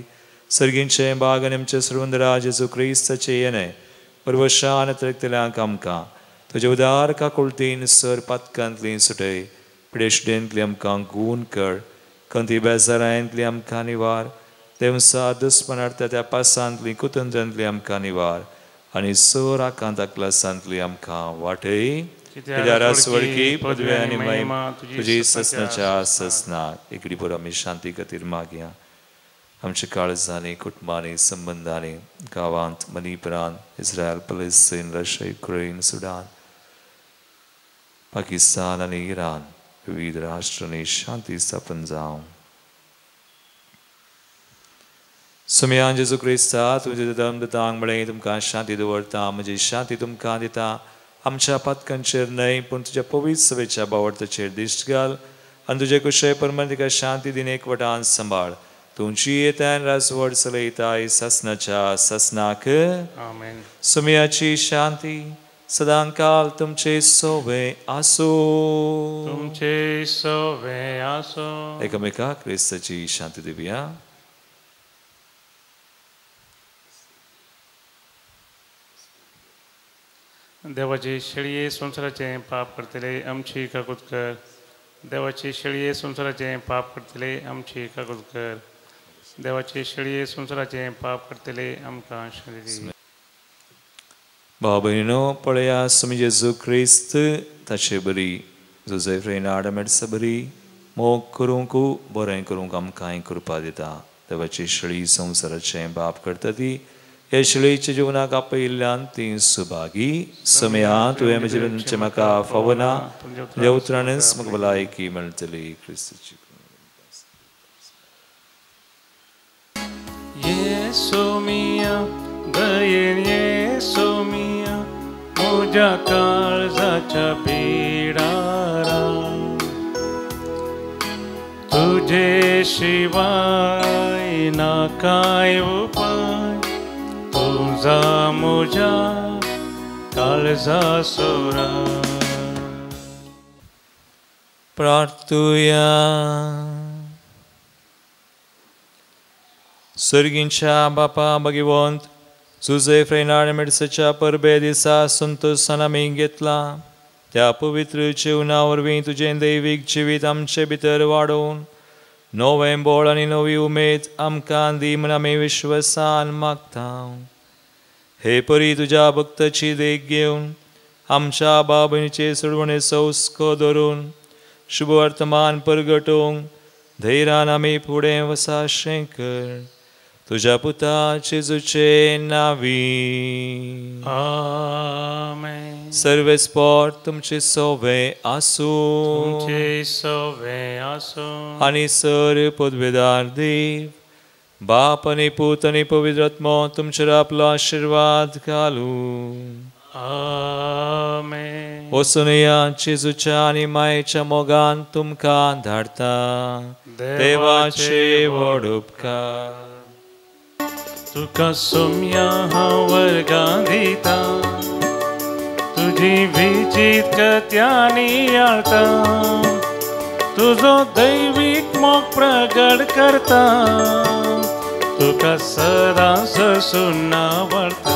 सर्गींचे बाग आनी आमचे सर्वंदरा जेजू क्रिस्ताचे येणे परवशान तरेतल्यांक आमकां तुजे उदार काकुळतीन सर पातकांतली सुटय. पिडेशडेंतली आमकां गूण कर, खंती बेजारांतली आमकां निवार. देवसा दुस्मनार्थ त्या पासांतली कुतंत्रांतली आमकां निवार आनी सर आकांताकलासांतली आमकां वाटय. कित्याक वळखी पदवी आनी महिमा तुजी ससनाच्या ससनाक. एकडी पर आमी शांती खातीर मागया. आमच्या काळजांनी कुटुंबांनी संबंधांनी गांवांत मणिपुरांत Israel Palestine Russia Ukraine Sudan Pakistan आनी इराण विविध राष्ट्रांनी शांती स्थापन जावं. सुमयान जेजू क्रिस्ता तुजे धर्मदतांक म्हळें तुमकां शांती दवरता, म्हजी शांती तुमकां दिता. आमच्या पातकांचेर न्हय पूण तुज्या पवित्र सवेच्या बावडताचेर दिश्ट घाल आनी तुजे कुशय परमन तिका शांती दिन एकवटान सांबाळ. तुमची येतान राजवड चलयताय ससनाच्या ससनाक. आमेन. सुमयाची शांती सदां काल तुमचे सोबे आसो. तुमचे सोबे आसो. एकामेकाक क्रिस्ताची शांती दिवया. देवाची शेळये संसाराचे पाप करतले आमची काकूत कर. देवाची शेळये संसाराचे पाप करतले आमची काकूत कर. देवाची शेळये संसाराचे पाप करतले आमकां शक्ती. भाव भयणो पळया सुमी जेजू क्रिस्त ताचे बरी जोसेफ रेनार्ड मेडसा बरी मोग करूंक बरें करूंक आमकां कृपा दिता. देवाची शेळी संसाराचे पाप करता ती हे शेळयेच्या जिवनाक आपयिल्ल्यान ती सुभागी. समया तुवें म्हजे म्हाका फावना देवत्रानच म्हाका भलायकी मेळटली. क्रिस्ताची येसो मिया दयेन येसो मिया म्हज्या काळजाच्या बिडारा तुजे शिवाय ना कांय उपाय तुझा म्हज्या काळजा सोरा. प्रार्थुया. सर्गींच्या बापा भगवंत जोसेफ रेनार्ड मेडसाच्या परबे दिसा संतोषान आमी घेतला. त्या पवित्र जिवना वरवीं तुजें दैवीक जिवीत आमचे भितर वाडोवन नवें बळ आनी नवी उमेद आमकां दी म्हूण आमी विश्वासान मागता. हे परी तुज्या भक्ताची देख घेवन आमच्या बाबणीचे सोडवणेचो हुस्को धरून शुभ वर्तमान परगटोवंक धैर्यान आमी फुडें वसाशें कर. तुज्या पुता जेजूचे नांवी. आमेन. सर्वेस्पोर तुमचे सोवे आसूं. तुमचे सोवे आसूं. आनी सर पदवेदार देव बाप आनी पूत आनी पवित्र आत्मो तुमचेर आपलो आशिर्वाद घालूं. आमेन. वचून या जेजूच्या आनी मायेच्या मोगान तुमकां धाडटा. देवाचे व्हड उपकार. तुका सोम्या हांव वर्गां दिता तुजी विजीत कत्यांनी आळता तुजो दैवीक मोग प्रगट करता तुका सदां ससून आवडटा.